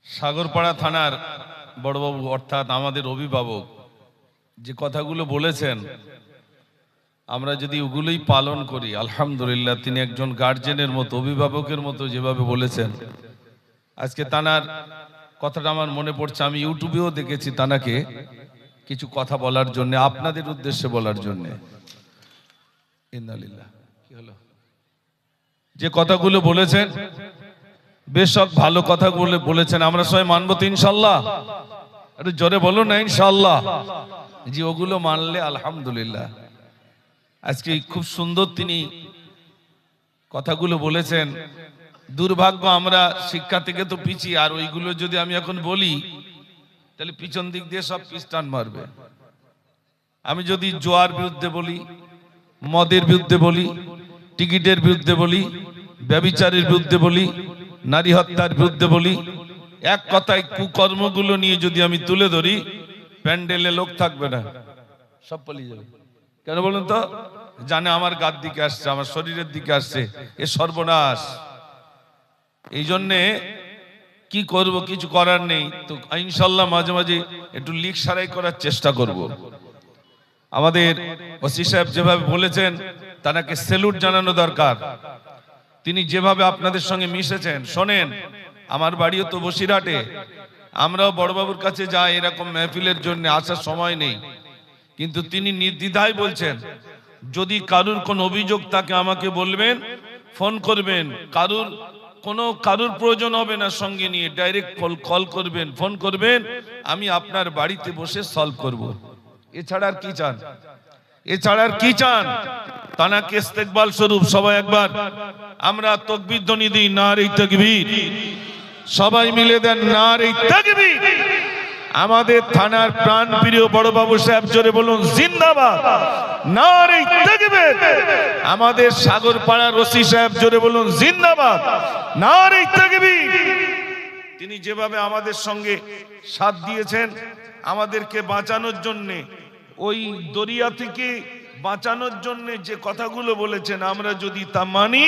সাগরপাড়া থানার বড়বাবু অর্থাৎ আমাদের অভিভাবক যে কথাগুলো বলেছেন, আমরা যদি ওগুলোই পালন করি আলহামদুলিল্লাহ। তিনি একজন গার্জেনের মতো, অভিভাবকের মতো যেভাবে বলেছেন, আজকে তানার কথাটা আমার মনে পড়ছে। আমি ইউটিউবেও দেখেছি তানাকে কিছু কথা বলার জন্য, আপনাদের উদ্দেশ্যে বলার জন্য। ইন্নালিল্লাহ, কি হলো? যে কথাগুলো বলেছেন বেশ ভালো কথাগুলো বলেছেন, আমরা সবাই মানবো তো ইনশাল্লাহ। একটু জোরে বলো না ইনশাল্লাহ। জি, ওগুলো মানলে আলহামদুলিল্লাহ। আজকে খুব সুন্দর তিনি কথাগুলো বলেছেন। দুর্ভাগ্য আমরা শিক্ষা থেকে তো পিছিয়ে, আর ওইগুলো যদি আমি এখন বলি তাহলে পিছন দিক দিয়ে সব পিস্টান মারবে। আমি যদি জোয়ার বিরুদ্ধে বলি, মদের বিরুদ্ধে বলি, টিকিটের বিরুদ্ধে বলি, ব্যভিচারের বিরুদ্ধে বলি, নারী হত্যার বিরুদ্ধে বলি, এক কথায় কুকর্মগুলো নিয়ে যদি আমি তুলে ধরি, প্যান্ডেলে লোক থাকবে না, সব পালিয়ে যাবে। কেন বলুন তো? জানে আমার গার দিকে আসছে, আমার শরীরের দিকে আসছে, এ সর্বনাশ। এই জন্যে কি করব, কিছু করার নেই। তো ইনশাল্লাহ মাঝে মাঝে একটু লিক সারাই করার চেষ্টা করব। আমাদের ওসি সাহেব যেভাবে বলেছেন, তাকে স্যালুট জানানো দরকার। তিনি যেভাবে আপনাদের সঙ্গে মিশেছেন, শোনেন, আমার বাড়িও তো বসিরহাটে, আমরাও বড়বাবুর কাছে যাই এরকম মেহফিলের জন্য, আসার সময় নেই, কিন্তু তিনি নির্দ্বিধায় বলছেন যদি কারুর কোন অভিযোগ থাকে আমাকে বলবেন, ফোন করবেন, কারুর প্রয়োজন হবে না সঙ্গে নিয়ে, ডাইরেক্ট কল করবেন, ফোন করবেন, আমি আপনার বাড়িতে বসে সলভ করব। এছাড়া আর কি চান? এছাড়া আর কি চান? তানাকে ইস্তেকবাল স্বরূপ সবাই একবার আমরা তাকবীর ধ্বনি দিই, নারে তাকবীর। সবাই মিলে দেন নারে তাকবীর। আমাদের থানার প্রাণ প্রিয় বড়বাবু সাহেব জোরে বলুন জিন্দাবাদ, নারে তাকবীর। আমাদের সাগরপাড়ার ওসি সাহেব জোরে বলুন জিন্দাবাদ, নারে তাকবীর। তিনি যেভাবে আমাদের সঙ্গে সাথ দিয়েছেন আমাদেরকে বাঁচানোর জন্য, ওই দরিয়া থেকে বাঁচানোর জন্য যে কথাগুলো বলেছেন, আমরা যদি তা মানি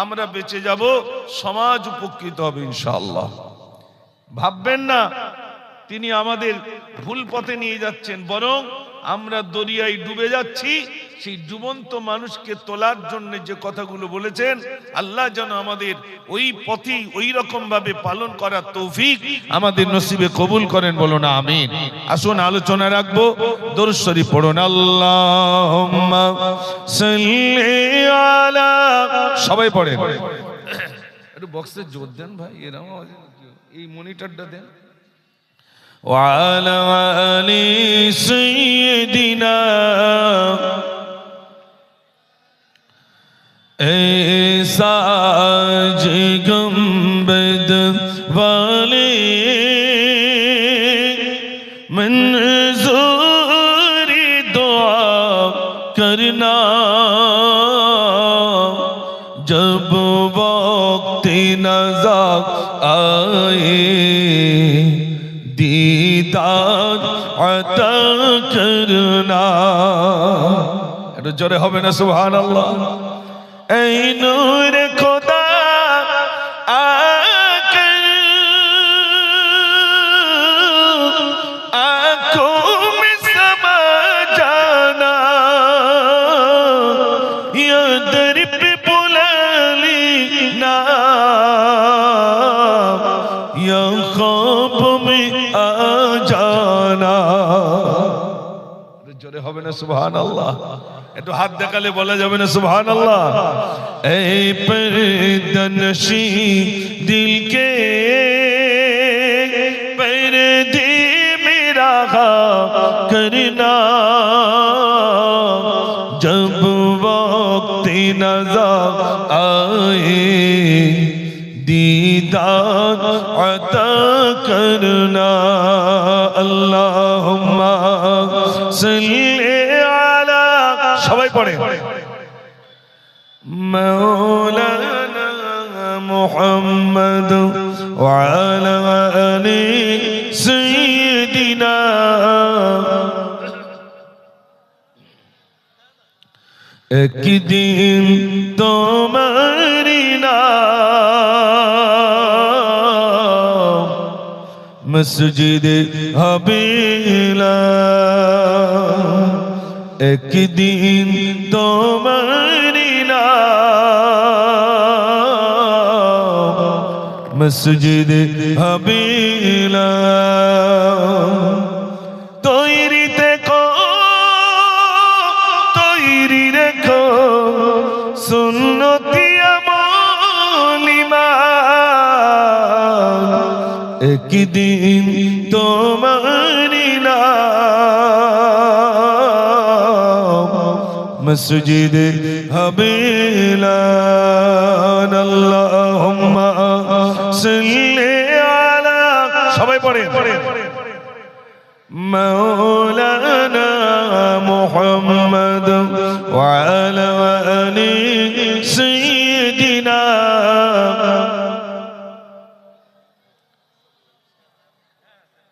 আমরা বেঁচে যাব, সমাজ উপকৃত হবে ইনশাআল্লাহ। ভাববেন না তিনি আমাদের ভুল পথে নিয়ে যাচ্ছেন, বরং আমরা দরিয়ায় ডুবে যাচ্ছি। সেই ডুবন্ত মানুষকে তোলার জন্য যে কথাগুলো বলেছেন, আল্লাহ যেন আমাদের ওই পথে ওই রকম ভাবে পালন করার তৌফিক আমাদের নসিবে কবুল করেন, বলুন আমিন। আসুন আলোচনা রাখবো, দরুদ শরীফ পড়ুন। আল্লাহুম্মা সাল্লি আলা, সবাই পড়েন। একটু বক্সে জোর দেন ভাই, এরকম এই মনিটরটা দেন। وعلى آل سيدنا साज गंबद वाले मंजूरी दुआ करना, जब वक्त नज़ा आए दीदार अता करना। একটু জোরে হবে না সুবহানাল্লাহ? এই নূর খোদা आकर आँखों में समा जाना, या दर पे बुला लेना, या ख्वाब में आ जाना। জোরে হবে না সুবহানাল্লাহ? একটু হাত দেখালে বলা যাবে না সুবহানাল্লাহ? এই পরদনশী দিল কে পরদে মেরা करना, जब वक्त नज़र आए दीदार अता करना। अल्लाहुम्मा सल्ली आला, সবাই পড়ে, मौलाना मुहम्मद वा अला आलि सय्यिदिना। एक दिन तुम्हारी नाम মসজিদে হাবিলা একদিন তোমারি নাম মসজিদে হাবিলা তৈরি থেকো তৈরি রেখো সুন্নতি একদিন তোমারি নাম মসজিদে হাবিলা আল্লাহুম্মা সাল্লি আলা সবাই পড়ে মাওলানা মুহাম্মদ ওয়া আলা আলি সাইয়্যিদিনা।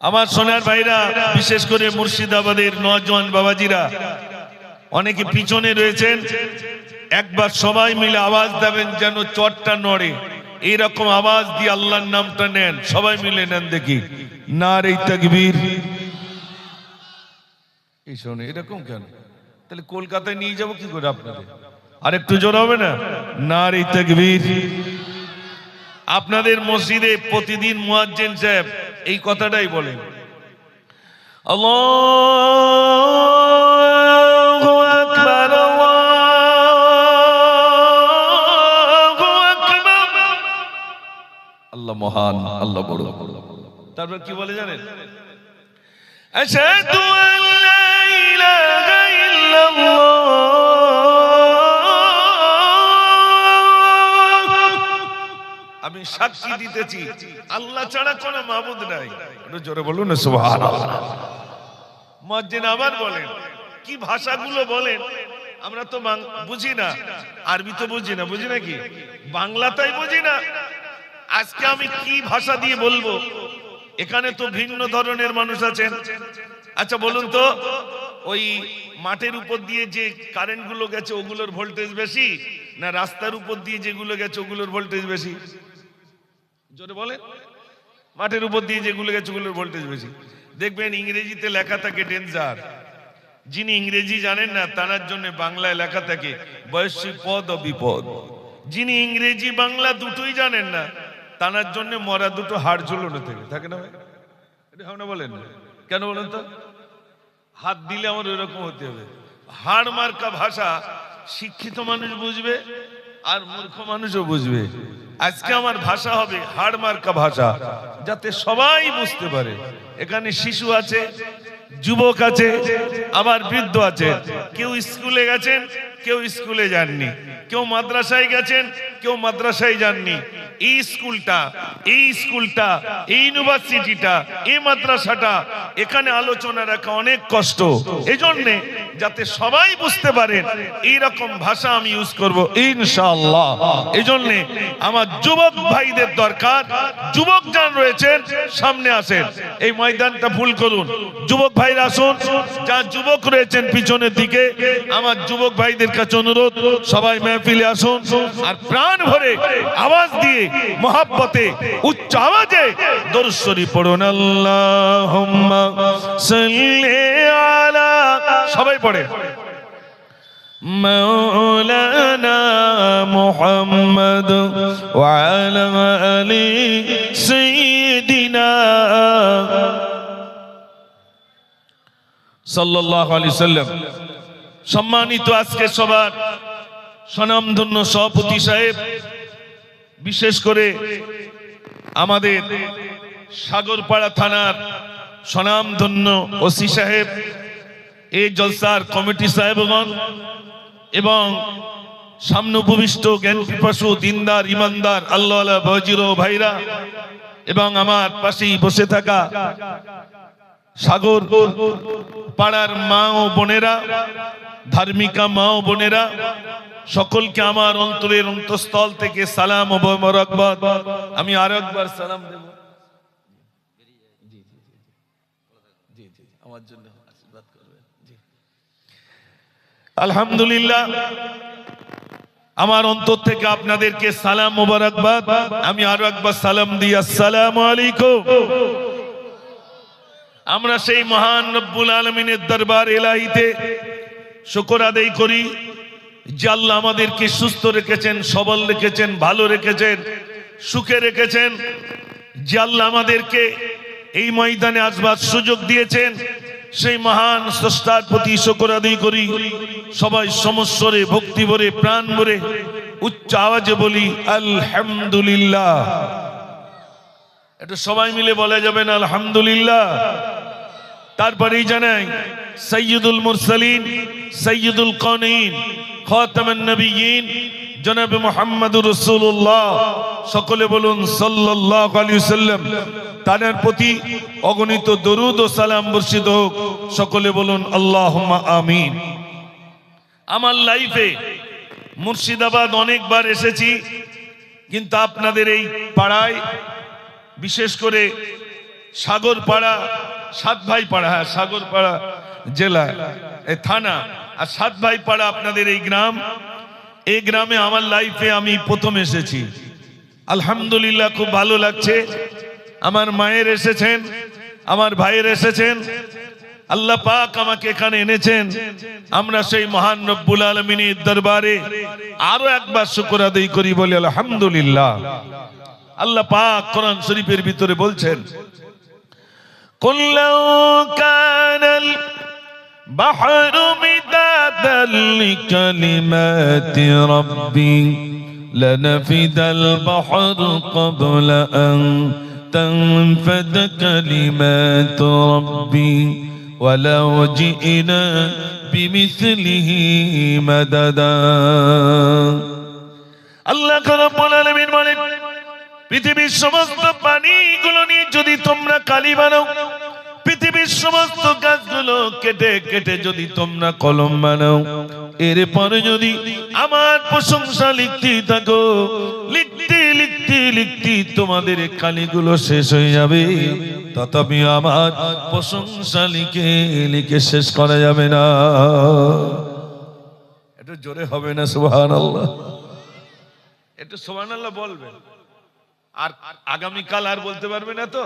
আমার সোনার ভাইরা, বিশেষ করে মুর্শিদাবাদের নওজোয়ান বাবাজিরা অনেকে পিছনে রয়েছেন, একবার সবাই মিলে আওয়াজ দেবেন যেন চটটা নড়ে, এইরকম আওয়াজ দিয়ে আল্লাহর নামটা নেন, সবাই মিলে নেন দেখি। নারে তাকবীর। এই শোনে এরকম কেন? তাহলে কলকাতায় নিয়ে যাবো কি করে আপনাদের? আর একটু জোর হবে না? নারে তাকবীর। আপনাদের মসজিদে প্রতিদিন মুয়াজ্জিন সাহেব এই কথাটাই বলেন, আল্লাহু আকবার আল্লাহু আকবার। আল্লাহ মহান, আল্লাহ বড়। তারপর কি বলে জানেন? আশহাদু আল্লা ইলাহা ইল্লাল্লাহ আমি সাক্ষী দিতেছি আল্লাহ ছাড়া কোনো মাবুদ নাই। একটু জোরে বলুন না সুবহানাল্লাহ। মুয়াজ্জিন আবার বলেন, কি ভাষাগুলো বলেন আমরা তো বুঝি না, আরবি তো বুঝি না, বুঝি নাকি? বাংলাটাই বুঝি না, আজকে আমি কি ভাষা দিয়ে বলবো? এখানে তো ভিন্ন ধরনের মানুষ আছেন। আচ্ছা বলুন তো, ওই মাঠের উপর দিয়ে যে কারেন্ট গুলো গেছে ওগুলোর ভোল্টেজ বেশি, না রাস্তার উপর দিয়ে যেগুলো গেছে ওগুলোর ভোল্টেজ বেশি? জোরে বলেন। মাঠের উপর দিয়ে যেগুলো গেছে ওগুলোর ভোল্টেজ বেশি। দেখবেন ইংরেজিতে লেখা থাকে ডেঞ্জার। যিনি ইংরেজি জানেন না তার জন্য বাংলায় লেখা থাকে বয়স্ক পদ ও বিপদ। যিনি ইংরেজি বাংলা দুটোই জানেন না তার জন্য মরা দুটো হাড় ঝুলানো থাকে না ভাই? এটা হয় না? বলেন কেন বলেন তো? হাত দিলে আমার ওইরকম হতে হবে। হাড় মার্কা ভাষা শিক্ষিত মানুষ বুঝবে আর মূর্খ মানুষও বুঝবে। আজকে আমার ভাষা হবে হাড় মার্কা ভাষা, যাতে সবাই বুঝতে পারে। এখানে শিশু আছে, যুবক আছে, আবার বৃদ্ধ আছে। কেউ স্কুলে গেছেন, কেউ স্কুলে যাননি, কেউ মাদ্রাসায় গেছেন, কেউ মাদ্রাসায় যাননি। এই স্কুলটা, এই ইউনিভার্সিটিটা, এই মাদ্রাসাটা, এখানে আলোচনা রাখা অনেক কষ্ট। এজন্যে যাতে সবাই বুঝতে পারেন এইরকম ভাষা আমি ইউজ করব ইনশাআল্লাহ। এজন্যে আমার যুবক ভাইদের দরকার। যুবক যান রয়েছেন সামনে আসেন, এই ময়দানটা ফুল করুন। যুবক ভাইরা আসুন, যা যুবক রয়েছেন পিছনের দিকে, আমার যুবক ভাইদের কাছে অনুরোধ, সবাই মেহফিলে আসুন আর প্রাণ ভরে আওয়াজ দিয়ে মহাব্বতে উচ্চ আওয়াজে দরুদ শরীফ পড়ুন। আল্লাহুম্মা সাল্লি আলা, সবাই পড়ে, মাওলানা মুহাম্মদ ওয়া আলা আলি সাইয়্যিদিনা সাল্লাল্লাহু আলাইহি সাল্লাম। সম্মানিত আজকে সবার স্বনামধন্য সভাপতি সাহেব, বিশেষ করে আমাদের সাগরপাড়া থানার স্বনামধন্য ওসি সাহেব, এই জলসার কমিটি সাহেবগণ এবং সামনে উপবিষ্ট জ্ঞান পিপাসু দিনদার ইমানদার আল্লাহওয়ালা বাজিরো ভাইরা এবং আমার পাশেই বসে থাকা সাগর পাড়ার মা ও বোনেরা, ধার্মিকা মা ও বোনেরা, সকলকে আমার অন্তরের অন্তঃস্থল থেকে সালাম ও মোবারকবাদ। আমি আরো একবার সালাম দেব, আমার জন্য আশীর্বাদ করবেন। আলহামদুলিল্লাহ, আমার অন্তর থেকে আপনাদেরকে সালাম মোবারকবাদ। আমি আরো একবার সালাম দিই, আসসালামু আলাইকুম। আমরা সেই মহান রব্বুল আলামিনের দরবার ইলাহিতে শুকর আদায় করি যে আল্লাহ আমাদেরকে সুস্থ রেখেছেন, সবল রেখেছেন, ভালো রেখেছেন, সুখে রেখেছেন। যে আল্লাহ আমাদেরকে এই ময়দানে আসবার সুযোগ দিয়েছেন, সেই মহান স্রষ্টার প্রতি শুকর আদায় করি। সবাই সমস্বরে, ভক্তি ভরে, প্রাণ ভরে উচ্চ আওয়াজে বলি আলহামদুলিল্লাহ। এটা সবাই মিলে বলা যাবে না আলহামদুলিল্লাহ? তারপরেই জানাই সাইয়্যিদুল মুরসালিন, সাইয়্যিদুল কাউনাইন, খাতামুন নবিয়্যিন জনাবে মুহাম্মদুর রাসূলুল্লাহ, সকলে বলুন সাল্লাল্লাহু আলাইহি ওয়াসাল্লাম। তার প্রতি অগণিত দরুদ ও সালাম বর্ষিত হোক। সকলে বলুন আল্লাহুম্মা আমিন। আমার লাইফে মুর্শিদাবাদ অনেকবার এসেছি, কিন্তু আপনাদের এই পাড়ায়, বিশেষ করে সাগরপাড়া, সাতভাই পাড়া, হ্যাঁ সাগরপাড়া জেলা এই থানা, আর সাতভাই পাড়া আপনাদের এই গ্রাম, এই গ্রামে আমার লাইফে আমি প্রথম এসেছি। আলহামদুলিল্লাহ, খুব ভালো লাগছে। আমার মায়ের এসেছেন, আমার ভাইয়ের এসেছেন, আল্লাহ পাক আমাকে এখানে এনেছেন। আমরা সেই মহান রব্বুল আলামিনের দরবারে আরো একবার শুকর আদায় করি, বলি আলহামদুলিল্লাহ। আল্লাহ পাক কোরআন শরীফের ভিতরে বলছেন, কুল লাউ কানাল বাহরু মিদাদাল লিকালিমাতি রাব্বি লানাফিদাল বাহরু ক্বাবলা আন تنفد كلمات ربي ولو جئنا بمثله مددا। আল্লাহ রাব্বুল আলামিন বলেন, পৃথিবীর সমস্ত পানিগুলো নিয়ে যদি তোমরা কালি বানাও, পৃথিবীর সমস্ত গাছগুলো কেটে কেটে যদি তোমরা কলম বানাও, এরপরে যদি আমার প্রশংসা লিখতে থাকো, লিখতে লিখতে লিখতে তোমাদের কালিগুলো শেষ হয়ে যাবে, তথাপি আমার প্রশংসা লিখে লিখে শেষ করা যাবে না। একটু জোরে হবে না সুবহানাল্লাহ? একটু সুবহানাল্লাহ বলবেন। আর আগামীকাল আর বলতে পারবে না তো?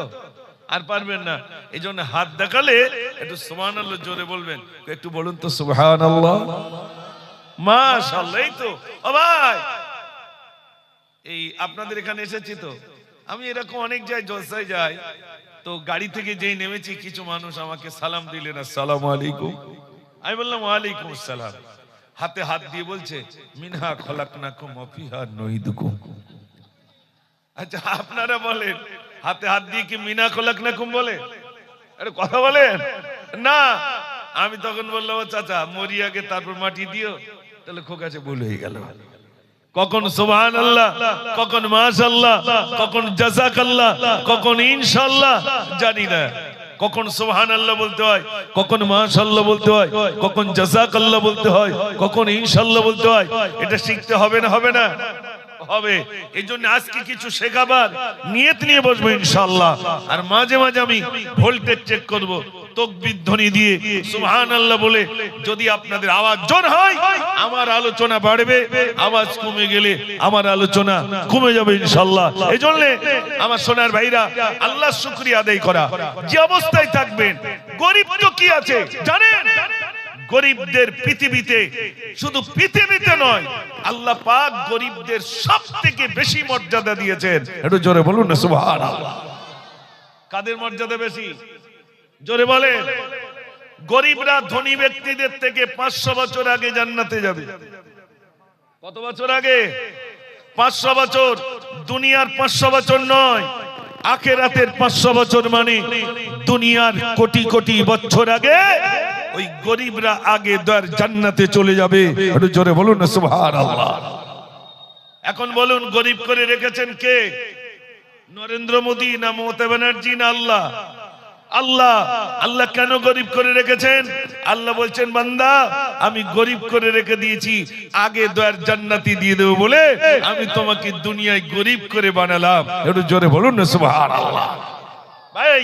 আর পারবেন না, এই জন্য হাত দেখালে একটু সুবহানাল্লাহ জোরে বলবেন। একটু বলুন তো সুবহানাল্লাহ, মাশাআল্লাহ। এই তো ও ভাই, এই আপনাদের এখানে এসেছি তো আমি, এরকম অনেক জায়গায় জলসায় যাই, তো গাড়ি থেকে যেই নেমেছি কিছু মানুষ আমাকে সালাম দিলেন, আসসালামু আলাইকুম। আমি বললাম ওয়ালাইকুম আসসালাম। হাতে হাত দিয়ে বলছে মিনহা খলাকনাকুম ওয়া ফিহা নুঈদুকুম। আচ্ছা আপনারা বলেন, হাতে হাত দিয়ে কি মিনা খলাকনাকুম বলে? আরে কথা বলেন না। আমি তখন বললাম, চাচা মরি আগে তারপর মাটি দিও। তাহলে খোকাছে ভুল হয়ে গেল। কখন সুবহানাল্লাহ, কখন মাশাআল্লাহ, কখন জাযাকাল্লাহ, কখন ইনশাআল্লাহ জানি না। কখন সুবহানাল্লাহ বলতে হয়, কখন মাশাআল্লাহ বলতে হয়, কখন জাযাকাল্লাহ বলতে হয়, কখন ইনশাআল্লাহ বলতে হয়। এটা শিখতে হবে না? হবে না? হবে। এই জন্য আজকে কিছু শেখাবার নিয়ত নিয়ে বসবো ইনশাআল্লাহ। আর মাঝে মাঝে আমি ভোল্টেজ চেক করব, তাকবীর ধ্বনি দিয়ে সুবহানাল্লাহ বলে যদি আপনাদের আওয়াজ জোর হয় আমার আলোচনা বাড়বে, আওয়াজ কমে গেলে আমার আলোচনা কমে যাবে ইনশাআল্লাহ। এই জন্য আমার সোনার ভাইরা, আল্লাহর শুকরিয়া আদায় করা। যে অবস্থায় থাকবেন, গরিব তো কি আছে জানেন? গরিবদের পৃথিবীতে, শুধু পৃথিবীতে নয়, আল্লাহ পাক গরিবদের সবথেকে বেশি মর্যাদা দিয়েছেন। একটু জোরে বলুন না সুবহানাল্লাহ। কাদের মর্যাদা বেশি? জোরে বলেন। গরিবরা ধনী ব্যক্তিদের থেকে 500 বছর আগে জান্নাতে যাবে। কত বছর আগে? 500 বছর। দুনিয়ার 500 বছর নয়, আখিরাতের 500 বছর, মানে দুনিয়ার কোটি কোটি বছর আগে ওই গরিবরা আগে দর জান্নাতে চলে যাবে। একটু জোরে বলুন না সুবহানাল্লাহ। এখন বলুন, গরিব করে রেখেছেন কে? নরেন্দ্র মোদী না মমতা ব্যানার্জি না আল্লাহ? আল্লাহ। আল্লাহ কেন গরিব করে রেখেছেন? আল্লাহ বলছেন, বান্দা আমি গরিব করে রেখে দিয়েছি, আগে দর জান্নাতি দিয়ে দেব বলে আমি তোমাকে দুনিয়ায় গরিব করে বানালাম। একটু জোরে বলুন না সুবহানাল্লাহ। ভাই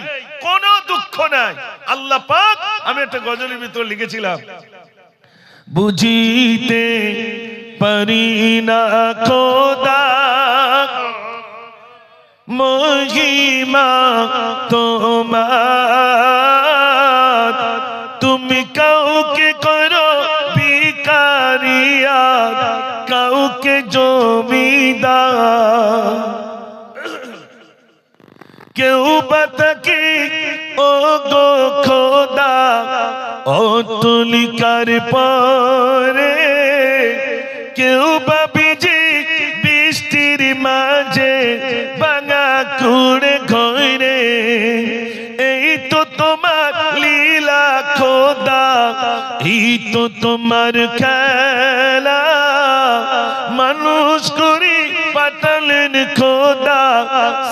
কোনো দুঃখ নাই, আল্লাহ পাক, আমি একটা গজলের ভিতর লিখেছিলাম, বুঝিতে পারি না খোদা মহিমা তোমার, খোদা কেউ বাতাকে ও গো খোদা অতলিকার পরে কেউ বাবিজি বৃষ্টির মাঝে ভাঙা কুড়ে ঘরে এই তো তোমার লীলা খোদা এই তো তোমার খেলা মানুষ করি পাঠালেন খোদা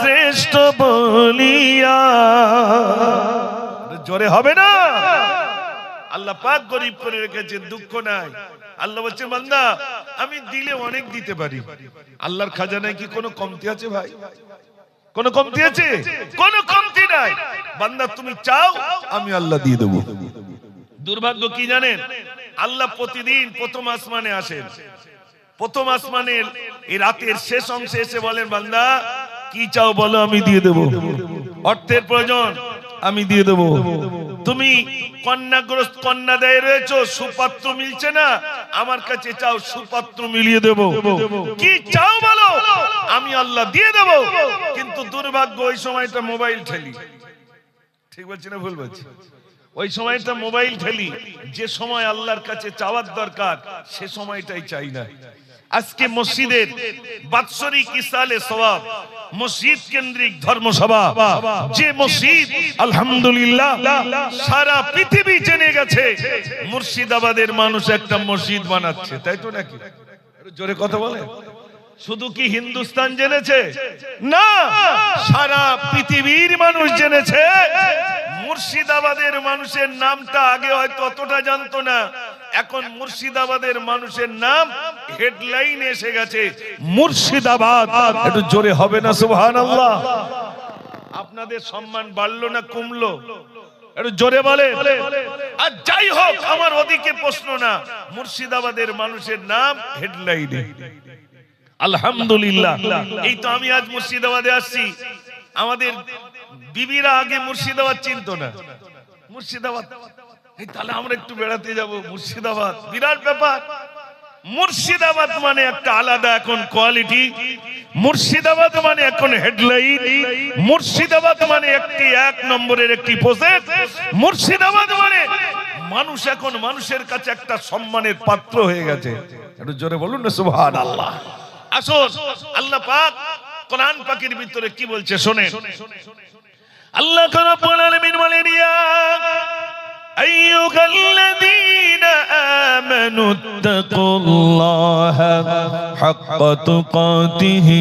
শ্রেষ্ঠ বলিয়া জোরে হবে না আল্লাহ পাক গরিব করে রেখেছেন দুঃখ নাই আল্লাহ বলছে বান্দা আমি দিলে অনেক দিতে পারি আল্লাহর খাজানায় কি কোনো কমতি আছে ভাই কোনো কমতি আছে কোনো কমতি নাই বান্দা তুমি চাও আমি আল্লাহ দিয়ে দেব দুর্ভাগ্য কি জানেন আল্লাহ প্রতিদিন প্রথম আসমানে আসেন প্রথম আসমানের এই রাতের শেষ অংশে এসে বলেন বান্দা কি চাও বলো আমি দিয়ে দেব অর্থের প্রয়োজন আমি দিয়ে দেব তুমি কন্যাগ্রস্ত কন্যাদায় রয়েছো সুপাত্র মিলছে না আমার কাছে চাও সুপাত্র মিলিয়ে দেব কি চাও বলো আমি আল্লাহ দিয়ে দেব কিন্তু দুর্ভাগ্য ওই সময়টা মোবাইল ঠেলি ঠিক বলছি না ভুল বলছি ওই সময়টা মোবাইল ঠেলি যে সময় আল্লাহর কাছে চাওয়ার দরকার সে সময়টাই চাই না আজকে মসজিদের বাৎসরিক ইসালে সওয়াব মসজিদ কেন্দ্রিক ধর্মসভা যে মসজিদ আলহামদুলিল্লাহ সারা পৃথিবী জেনে গেছে মুর্শিদাবাদের মানুষ একটা মসজিদ বানাচ্ছে তাই তো নাকি জোরে কথা বলে শুধু কি হিন্দুস্তান জেনেছে না সারা পৃথিবীর মানুষ জেনেছে মুর্শিদাবাদের মানুষের নামটা আগে হয়তো অতটা জানতো না এখন মুর্শিদাবাদের মানুষের নাম হেডলাইন এসে গেছে মুর্শিদাবাদ একটু জোরে হবে না সুবহানাল্লাহ আপনাদের সম্মান বাড়লো না কমলো একটু জোরে বলে আর যাই হোক আমার ওদিকে প্রশ্ন না মুর্শিদাবাদের মানুষের নাম হেডলাইনে আলহামদুলিল্লাহ এই তো আমি আজ মুর্শিদাবাদে আসছি আমাদের বিবিরা আগে মুর্শিদাবাদ চিনতো না মুর্শিদাবাদ এই তাহলে আমরা একটু বেড়াতে যাব মুর্শিদাবাদ বিরাট ব্যাপার মুর্শিদাবাদ মানে একটা আলাদা এখন কোয়ালিটি মুর্শিদাবাদ মানে এখন হেডলাইন মুর্শিদাবাদ মানে একটি এক নম্বরের একটি প্রসেস মুর্শিদাবাদ মানে মানুষ এখন মানুষের কাছে একটা সম্মানের পাত্র হয়ে গেছে একটু জোরে বলুন না সুবহানাল্লাহ আসুন আল্লাহ পাক কোরআন পাকের ভিতরে কি বলছে শুনেন আল্লাহ রাব্বুল আলামিন বলেন ইয়া আইয়ুহাল্লাযীনা আমানু তাকুল্লাহা হাক্কা তুকাতিহি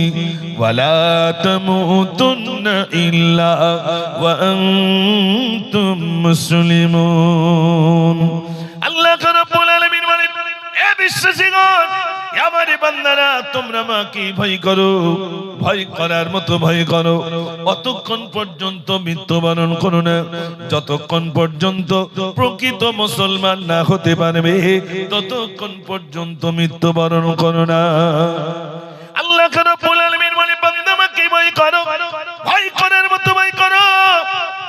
ওয়া লা তামুতুন্না ইল্লা ওয়া আনতুম মুসলিমুন আল্লাহ রাব্বুল আলামিন বলেন এ বিশ্বাসীগণ আমার বান্দারা তোমরা আমাকে ভয় করো ভয় করার মতো ভয় করো অতক্ষণ পর্যন্ত মৃত্যুবরণ করো না যতক্ষণ পর্যন্ত প্রকৃত মুসলমান না হতে পারবে ততক্ষণ পর্যন্ত মৃত্যুবরণ করো না আল্লাহ রাব্বুল আলামিন বলে বান্দা আমাকে ভয় করো ভয় করার মতো ভয় করো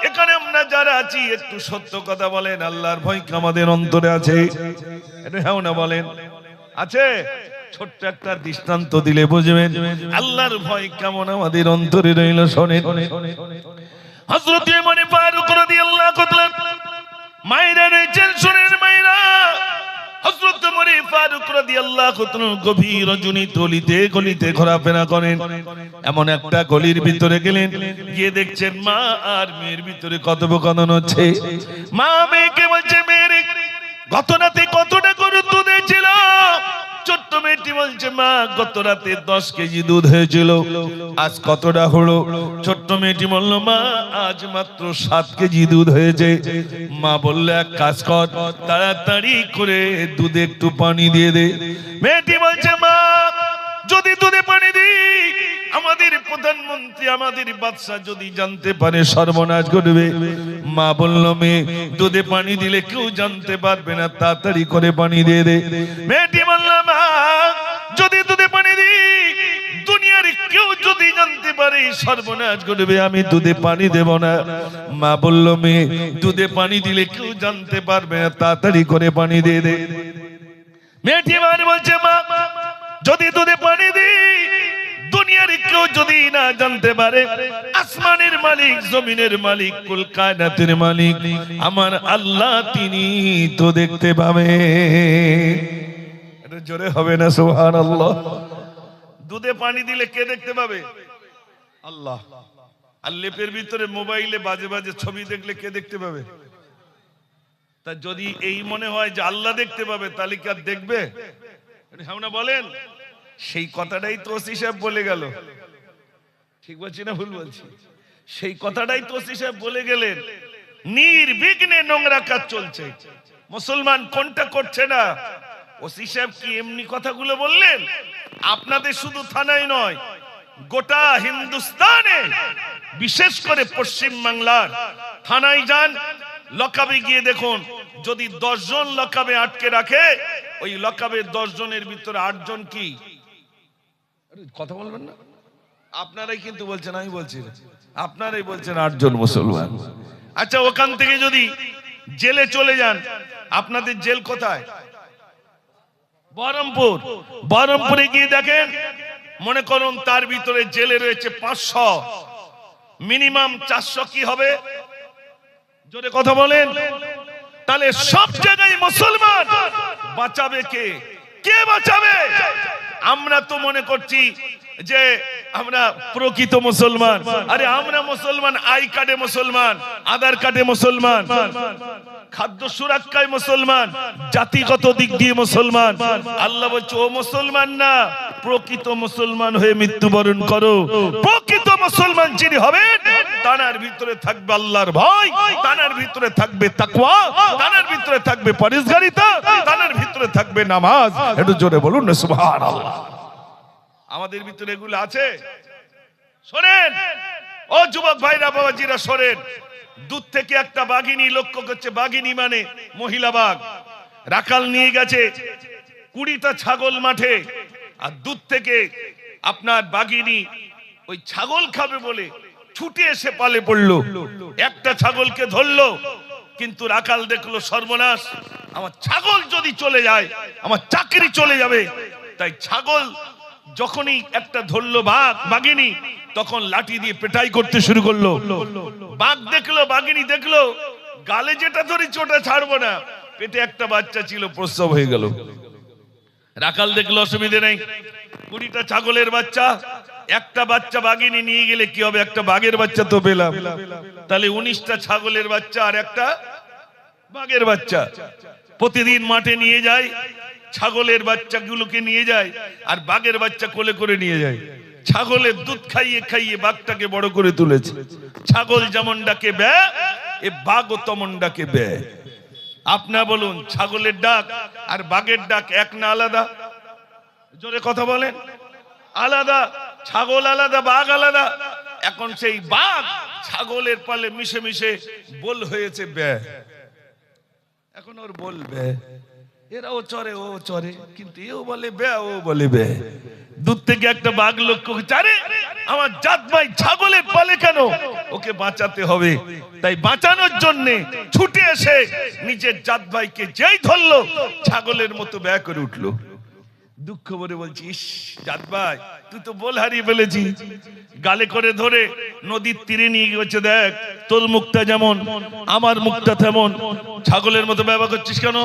এখানে আমরা যারা আছি একটু সত্য কথা বলেন আল্লাহর ভয় কি আমাদের অন্তরে আছে এটা হ্যাঁ না বলেন আছে ছোট্ট একটা দৃষ্টান্ত দিলে বুঝবেন আল্লাহর ভয় কেমন আমাদের অন্তরে রইল শোনেন হযরত ওমর ফারুক রাদিয়াল্লাহু তাআলা মায়েরা রয়েছেন শুনেন মায়েরা হযরত ওমর ফারুক রাদিয়াল্লাহু তাআলা গভীর রজনী গলিতে গলিতে ঘোরাফেরা করেন এমন একটা গলির ভিতরে গেলেন গিয়ে দেখছেন মা আর মেয়ের ভিতরে কথোপকথন হচ্ছে মা মেয়েকে বলছে মেয়ে গত রাতে কতটা গরুর দুধ হয়েছিল ছোট্ট মেয়েটি বলছে মা গত রাতে 10 কেজি দুধ হয়েছিল আজ কতটা হলো ছোট্ট মেয়েটি বলল মা আজ মাত্র 7 কেজি দুধ হয়েছে মা বলল এক কাজ কর তাড়াতাড়ি করে দুধে একটু পানি দিয়ে দে মেয়েটি বলছে মা যদি দুধে পানি দিই আমাদের প্রধানমন্ত্রী আমাদের বাদশা যদি জানতে পারে সর্বনাশ ঘটবে মা বলল মেয়ে দুধে পানি দিলে কেউ জানতে পারবে না তাড়াতাড়ি করে পানি দিয়ে দে মেয়েটি বলল মা যদি দুধে পানি দিই দুনিয়ার কেউ যদি জানতে পারে সর্বনাশ ঘটবে আমি দুধে পানি দেব না মা বলল মেয়ে দুধে পানি দিলে কেউ জানতে পারবে না তাড়াতাড়ি করে পানি দিয়ে দে মেয়েটি এবার বলছে মা যদি দুধে পানি দিই দুনিয়ার কেউ যদি না জানতে পারে, আসমানের মালিক, জমিনের মালিক, কুল কায়নাতের মালিক আমার আল্লাহ, তিনি তো দেখতে পাবে। এটা জোরে হবে না সুবহানাল্লাহ? দুধে পানি দিলে কে দেখতে পাবে? আল্লাহ। আর লেপের ভিতরে মোবাইলে বাজে বাজে ছবি দেখলে কে দেখতে পাবে? তা যদি এই মনে হয় যে আল্লাহ দেখতে পাবে, তাহলে কি আর দেখবে? আমরা বলেন, সেই কথাটাই তো ওসি সাহেব বলে গেল। ঠিক বলছি না ভুল বলছি? সেই কথাটাই তো ওসি সাহেব বলে গেলেন। নির্বিঘ্নে নোংরা কাজ চলছে, মুসলমান কোনটা করছে না? ওসি সাহেব কি এমনি কথাগুলো বললেন? আপনাদের শুধু থানায় নয়, গোটা হিন্দুস্তানে, বিশেষ করে পশ্চিম বাংলার থানায় যান, লকাবে গিয়ে দেখুন, যদি 10 জন লকাবে আটকে রাখে, ওই লকাবে 10 জনের ভিতরে 8 জন কি কথা বলবেন না? আপনারাই কিন্তু বলছেন, আমি বলছি না, আপনারাই বলছেন 8 জন মুসলমান। আচ্ছা, ওখান থেকে যদি জেলে চলে যান, আপনাদের জেল কোথায়? বহরমপুর। বহরমপুরে গিয়ে দেখেন, মনে করুন তার ভিতরে জেলে রয়েছে 500, মিনিমাম 400 কি হবে? জোরে কথা বলেন। তাহলে সব জায়গায় মুসলমান বাঁচাবে কে? কে বাঁচাবে? আমরা তো মনে করছি যে আমরা প্রকৃত মুসলমান। আরে আমরা মুসলমান, আই কার্ডে মুসলমান, আধার কার্ডে মুসলমান, খাদ্য সুরক্ষায় মুসলমান, জাতিগত দিক দিয়ে মুসলমান। আল্লাহ বলছে, ও মুসলমান না, প্রকৃত মুসলমান হয়ে মৃত্যুবরণ করো। প্রকৃত মুসলমান যিনি হবেন, তার ভিতরে থাকবে আল্লাহর ভয়, তার ভিতরে থাকবে তাকওয়া, তার ভিতরে থাকবে পরহেজগারিতা, তার ভিতরে থাকবে নামাজ। একটু জোরে বলুন না সুবহানাল্লাহ। আমাদের ভিতরে এগুলো আছে? শোনেন ও যুবক ভাইরা, বাবাজিরা শোনেন, দূর থেকে একটা বাঘিনী লক্ষ্য করছে। বাঘিনী মানে মহিলা বাঘ। রাখাল নিয়ে গেছে 20টা ছাগল মাঠে, আর দূর থেকে আপনার বাঘিনী ওই ছাগল খাবে বলে ছুটে এসে পালে পড়লো, একটা ছাগলকে ধরলো। কিন্তু রাখাল দেখলো, সর্বনাশ, আমার ছাগল যদি চলে যায় আমার চাকরি চলে যাবে। তাই ছাগল যখনই একটা ধরলো বাঘিনী, তখন লাঠি দিয়ে পেটাই করতে শুরু করলো। বাঘ দেখলো, বাঘিনী দেখলো, গালে যেটা ধরেছে ওটা ছাড়বো না, পেটে একটা বাচ্চা ছিল, প্রসব হয়ে গেল। রাখাল দেখলো অসুবিধে নেই, 20টা ছাগলের বাচ্চা, একটা বাচ্চা বাঘিনী নিয়ে গেলে কি হবে? একটা বাঘের বাচ্চা তো পেলাম। তাহলে 19টা ছাগলের বাচ্চা আর একটা বাঘের বাচ্চা। প্রতিদিন মাঠে নিয়ে যায়, ছাগলের বাচ্চাগুলোকে নিয়ে যায়, আর বাঘের বাচ্চা কোলে করে নিয়ে যায়। ছাগলের দুধ খাইয়ে খাইয়ে বাঘটাকে বড় করে তুলেছে। ছাগল যেমন ডাকে ব্যা, এ বাঘও তেমন ডাকে ব্যা। আপনি বলুন, ছাগলের ডাক আর বাঘের ডাক এক না আলাদা? জোরে কথা বলেন। আলাদা। ছাগল আলাদা, বাঘ আলাদা। এখন সেই বাঘ ছাগলের পালে মিশে মিশে বল হয়েছে ব্যা। এখন ওর বলবে, এরাও চরে, ও চরে, কিন্তু এও বলে ব্যা, ও বলে ব্যা। দূর থেকে একটা বাঘ লক্ষ্য করছে, আরে আমার জাত ভাই ছাগলের পালে কেন? ওকে বাঁচাতে হবে। তাই বাঁচানোর জন্য ছুটে এসে নিজের জাত ভাইকে যেই ধরলো, ছাগলের মতো ব্যা করে উঠলো। দুঃখ ভরে বলছি, ইস জাত ভাই, তুই তো বল হারিয়ে ফেলেছি। গালে করে ধরে নদীর তীরে নিয়ে গেছে, দেখ তোর মুখটা যেমন আমার মুখটা তেমন, ছাগলের মতো ব্যবহার করছিস কেন?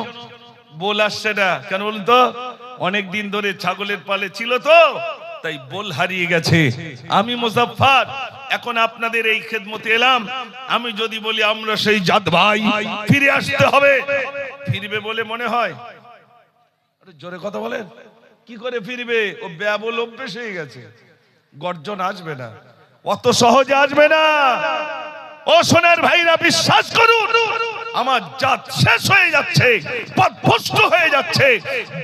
বল আসছে না কেন বলুন তো? অনেকদিন ধরে ছাগলের পালে ছিল তো, তাই বল হারিয়ে গেছে। আমি মুজাফফর এখন আপনাদের এই খেদমতে এলাম। আমি যদি বলি আমরা সেই জাত ভাই, ফিরে আসতে হবে, ফিরবে বলে মনে হয়? আরে জোরে কথা বলেন। কি করে ফিরবে? ও ব্যাবল অভ্যেস হয়ে গেছে, গর্জন আসবে না, অত সহজে আসবে না। ও সোনার ভাইরা, বিশ্বাস করুন, আমার জাত শেষ হয়ে যাচ্ছে, পথভ্রষ্ট হয়ে যাচ্ছে,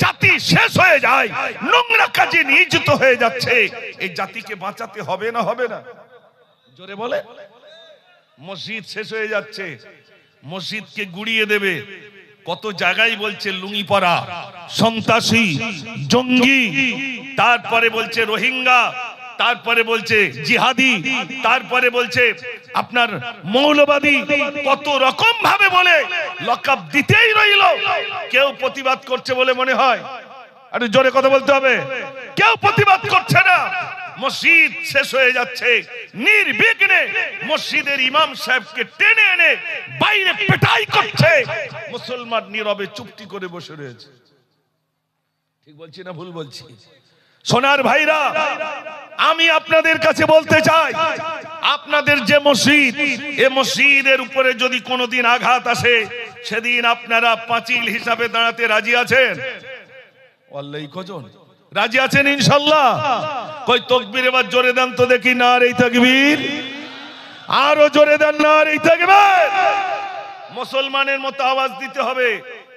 জাতি শেষ হয়ে যায়, নোংরা কাজে নিয়োজিত হয়ে যাচ্ছে। এই জাতিকে বাঁচাতে হবে না? হবে না? জোরে বলে। মসজিদ শেষ হয়ে যাচ্ছে, মসজিদকে গুড়িয়ে দেবে। কত জায়গায় বলছে লুঙ্গি পরা, সন্ত্রাসী, জঙ্গি, তারপরে বলছে রোহিঙ্গা, তারপরে বলছে জিহাদি, তারপরে বলছে আপনার মৌলবাদী, কত রকম ভাবে বলে লকআপ দিতেই রইল। কেউ প্রতিবাদ করছে বলে মনে হয়? আরে জোরে কথা বলতে হবে। কেউ প্রতিবাদ করছে না। মসজিদ শেষ হয়ে যাচ্ছে, নির্বিঘ্নে মসজিদের ইমাম সাহেবকে টেনে এনে বাইরে পেটাই করছে, মুসলমান নীরবে চুপটি করে বসে রয়েছে। ঠিক বলছি না ভুল বলছি? সোনার ভাইরা, আমি আপনাদের কাছে বলতে চাই, আপনাদের যে মসজিদ, এ মসজিদের উপরে যদি কোনোদিন আঘাত আসে, সেদিন আপনারা পাঁচিল হিসাবে দাঁড়াতে রাজি আছেন? আল্লাহ কজন রাজি আছেন ইনশাআল্লাহ? কই তাকবীর এবার জোরে দেন তো দেখি, নারে তাকবীর, আরো জোরে দেন নারে তাকবীর। মুসলমানের মতো আওয়াজ দিতে হবে,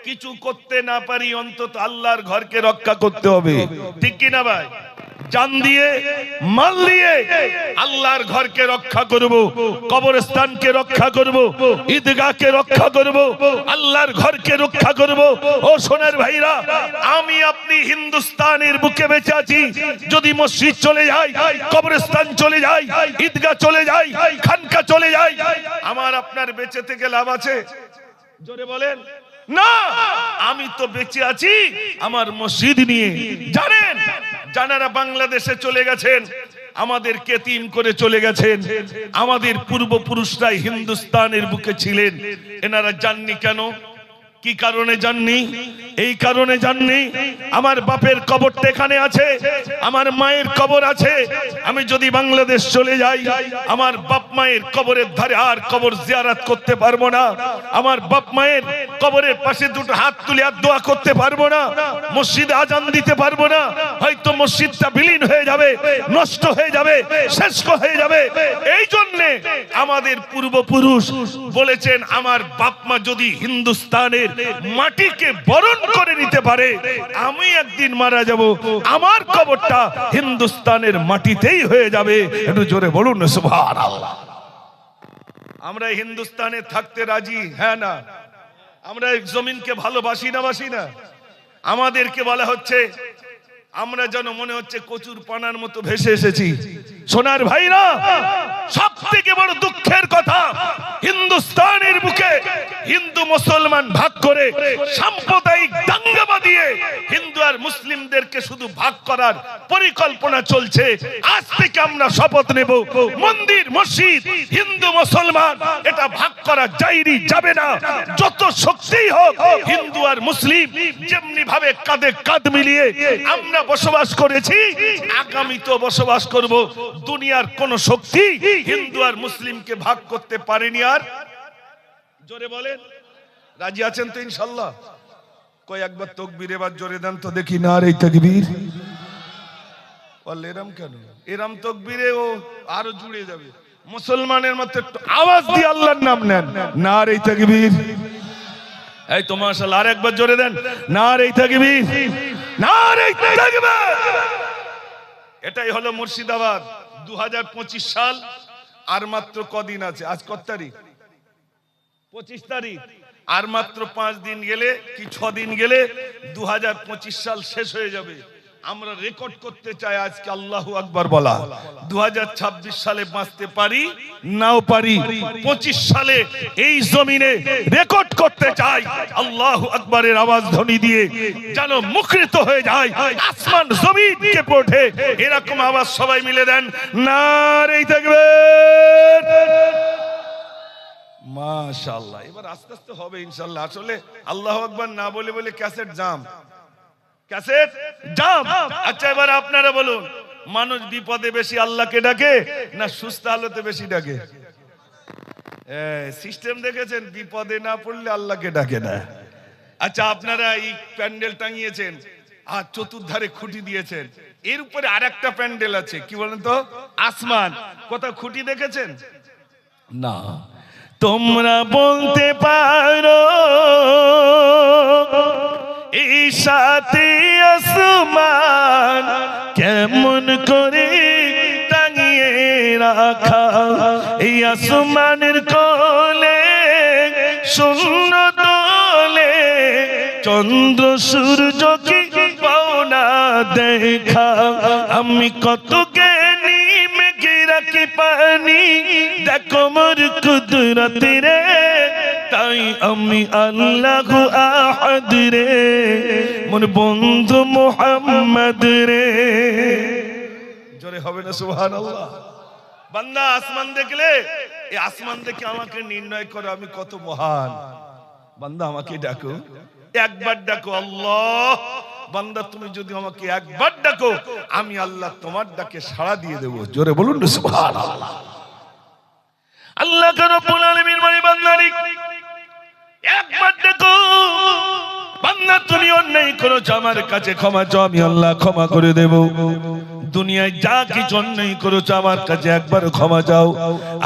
কিছু করতে না পারি অন্তত আল্লাহর ঘরকে রক্ষা করতে হবে। ঠিক কি না ভাই? জান দিয়ে মাল দিয়ে আল্লাহর ঘরকে রক্ষা করব, কবরস্থানকে রক্ষা করব, ঈদগাহকে রক্ষা করব, আল্লাহর ঘরকে রক্ষা করব। ও সোনার ভাইরা, আমি আপনি হিন্দুস্তানের বুকে বেঁচে আছি, যদি মসজিদ চলে যায়, কবরস্থান চলে যায়, ঈদগাহ চলে যায়, খানকা চলে যায়, আমার আপনার বেঁচে থেকে লাভ আছে? জোরে বলেন না। আমি তো বেঁচে আছি আমার মসজিদ নিয়ে। জানেন, যারা বাংলাদেশে চলে গেছেন, আমাদের কেতিম করে চলে গেছেন, আমাদের পূর্বপুরুষরাই হিন্দুস্তানের বুকে ছিলেন, এনারা জাননি কেন? কি কারণে জাননি? এই কারণে জাননি, আমার বাপের কবরটা এখানে আছে, আমার মায়ের কবর আছে। আমি যদি বাংলাদেশ চলে যাই, আমার বাপ মায়ের কবরের ধারে আর কবর জিয়ারত করতে পারবো না, আমার বাপ মায়ের কবরের পাশে দুটো হাত তুলে আর দোয়া করতে পারবো না, মসজিদে আজান দিতে পারবো না, হয়তো মসজিদটা বিলীন হয়ে যাবে, নষ্ট হয়ে যাবে, শেষ হয়ে যাবে। এই জন্যে আমাদের পূর্বপুরুষ বলেছেন, আমার বাপ মা যদি হিন্দুস্তানের মাটিকে বরণ করে নিতে পারে, আমি একদিন মারা যাব, আমার কবরটা হিন্দুস্তানের মাটিতেই হয়ে যাবে। একটু জোরে বলুন সুবহানাল্লাহ। আমরা হিন্দুস্তানে থাকতে রাজি, হ্যাঁ না? আমরা জমিনকে ভালোবাসি না, বাসি না? আমাদেরকে বলা হচ্ছে, আমরা যেন মনে হচ্ছে কচুর পানার মতো ভেসে এসেছি। সোনার ভাইরা, সব থেকে বড় দুঃখের কথা, হিন্দুস্তানের বুকে হিন্দু মুসলমান ভাগ করে সাম্প্রদায়িক দাঙ্গা বাঁধিয়ে হিন্দু আর মুসলিমদেরকে শুধু ভাগ করার পরিকল্পনা চলছে। আজ থেকে আমরা শপথ নেব, মন্দির মসজিদ হিন্দু মুসলমান এটা ভাগ করা যায়নি, যাবে না। যত শক্তিই হোক, হিন্দু আর মুসলিম যেমনি ভাবে কাঁধে কাঁধ মিলিয়ে আমরা বসবাস করেছি, আগামী তো বসবাস করব। দুনিয়ার কোন শক্তি হিন্দু আর মুসলিমকে ভাগ করতে পারেনি। আর জোরে বলেন, রাজি আছেন তো ইনশাআল্লাহ? কই একবার তাকবীর এবার জোরে দেন তো দেখি, নারে তাকবীর। বল এরম কেন? এরম তাকবীরে ও আরো জুড়ে যাবে। মুসলমানের মতো একটু আওয়াজ দিয়ে আল্লাহর নাম নেন, নারে তাকবীর। এই তো মাশাআল্লাহ, আরেকবার জোরে দেন, নারে তাকবীর, নারে তাকবীর। এটাই হলো মুর্শিদাবাদ। 2025 সাল আর মাত্র কদিন আছে। আজ কত তারিখ? 25 তারিখ। আর মাত্র 5 দিন গেলে কি 6 দিন গেলে 2025 সাল শেষ হয়ে যাবে। আমরা রেকর্ড করতে চাই আজকে আল্লাহু আকবার বলা। 2026 সালে বাঁচতে পারি নাও পারি, 25 সালে এই জমিনে রেকর্ড করতে চাই আল্লাহু আকবারের আওয়াজ ধ্বনি দিয়ে, যেন মুখরিত হয়ে যায় আসমান জমিন কেঁপে ওঠে। এরকম আওয়াজ সবাই মিলে দেন, নারে তাকবীর। মাশাআল্লাহ। এবার আস্তে আস্তে হবে ইনশাআল্লাহ। আসলে আল্লাহু আকবার না বলে বলে ক্যাসেট জাম, ক্যাসেট জাম। আচ্ছা এবার আপনারা বলুন, মানুষ বিপদে বেশি আল্লাহকে ডাকে না সুস্থ হালতে বেশি ডাকে? সিস্টেম দেখেছেন, বিপদে না পড়লে আল্লাহকে ডাকে না। আচ্ছা আপনারা এই প্যান্ডেল টাঙিয়েছেন আর চতুর্ধারে খুঁটি দিয়েছেন, এর উপরে আরেকটা প্যান্ডেল আছে, কি বলেন তো? আসমান। কোথাও খুঁটি দেখেছেন? না। তোমরা বলতে পারো এই সাথে আসমান কেমন করে টাঙিয়ে রাখা, এই আসমানের কোলে শূন্য দোলে চন্দ্র সূর্য কি পাওনা দেখা। আমি কত জ্ঞানী মেঘে রাখি পানি, দেখো মোর কুদরত রে, তাই আমি আল্লাহু আহাদ রে, মোর বন্ধু মুহাম্মদ রে। জোরে হবে না সুবহানাল্লাহ। বান্দা আসমান দেখলে এই আসমান দেখে আমাকে নির্ণয় করো আমি কত মহান। বান্দা আমাকে ডাকো, একবার ডাকো আল্লাহ। বান্দা তুমি যদি আমাকে একবার ডাকো আমি আল্লাহ তোমার ডাকে সাড়া দিয়ে দেব। জোরে বলুন না সুবহানাল্লাহ। আল্লাহ রাব্বুল আলামিন বলে বান্দারে একবার ডাকো। বান্দা তুমি অন্যায় করেছো আমার কাছে ক্ষমা চাও, আমি আল্লাহ ক্ষমা করে দেব। দুনিয়ায় যা কিছু অন্যায় করেছো আমার কাছে একবার ক্ষমা চাও,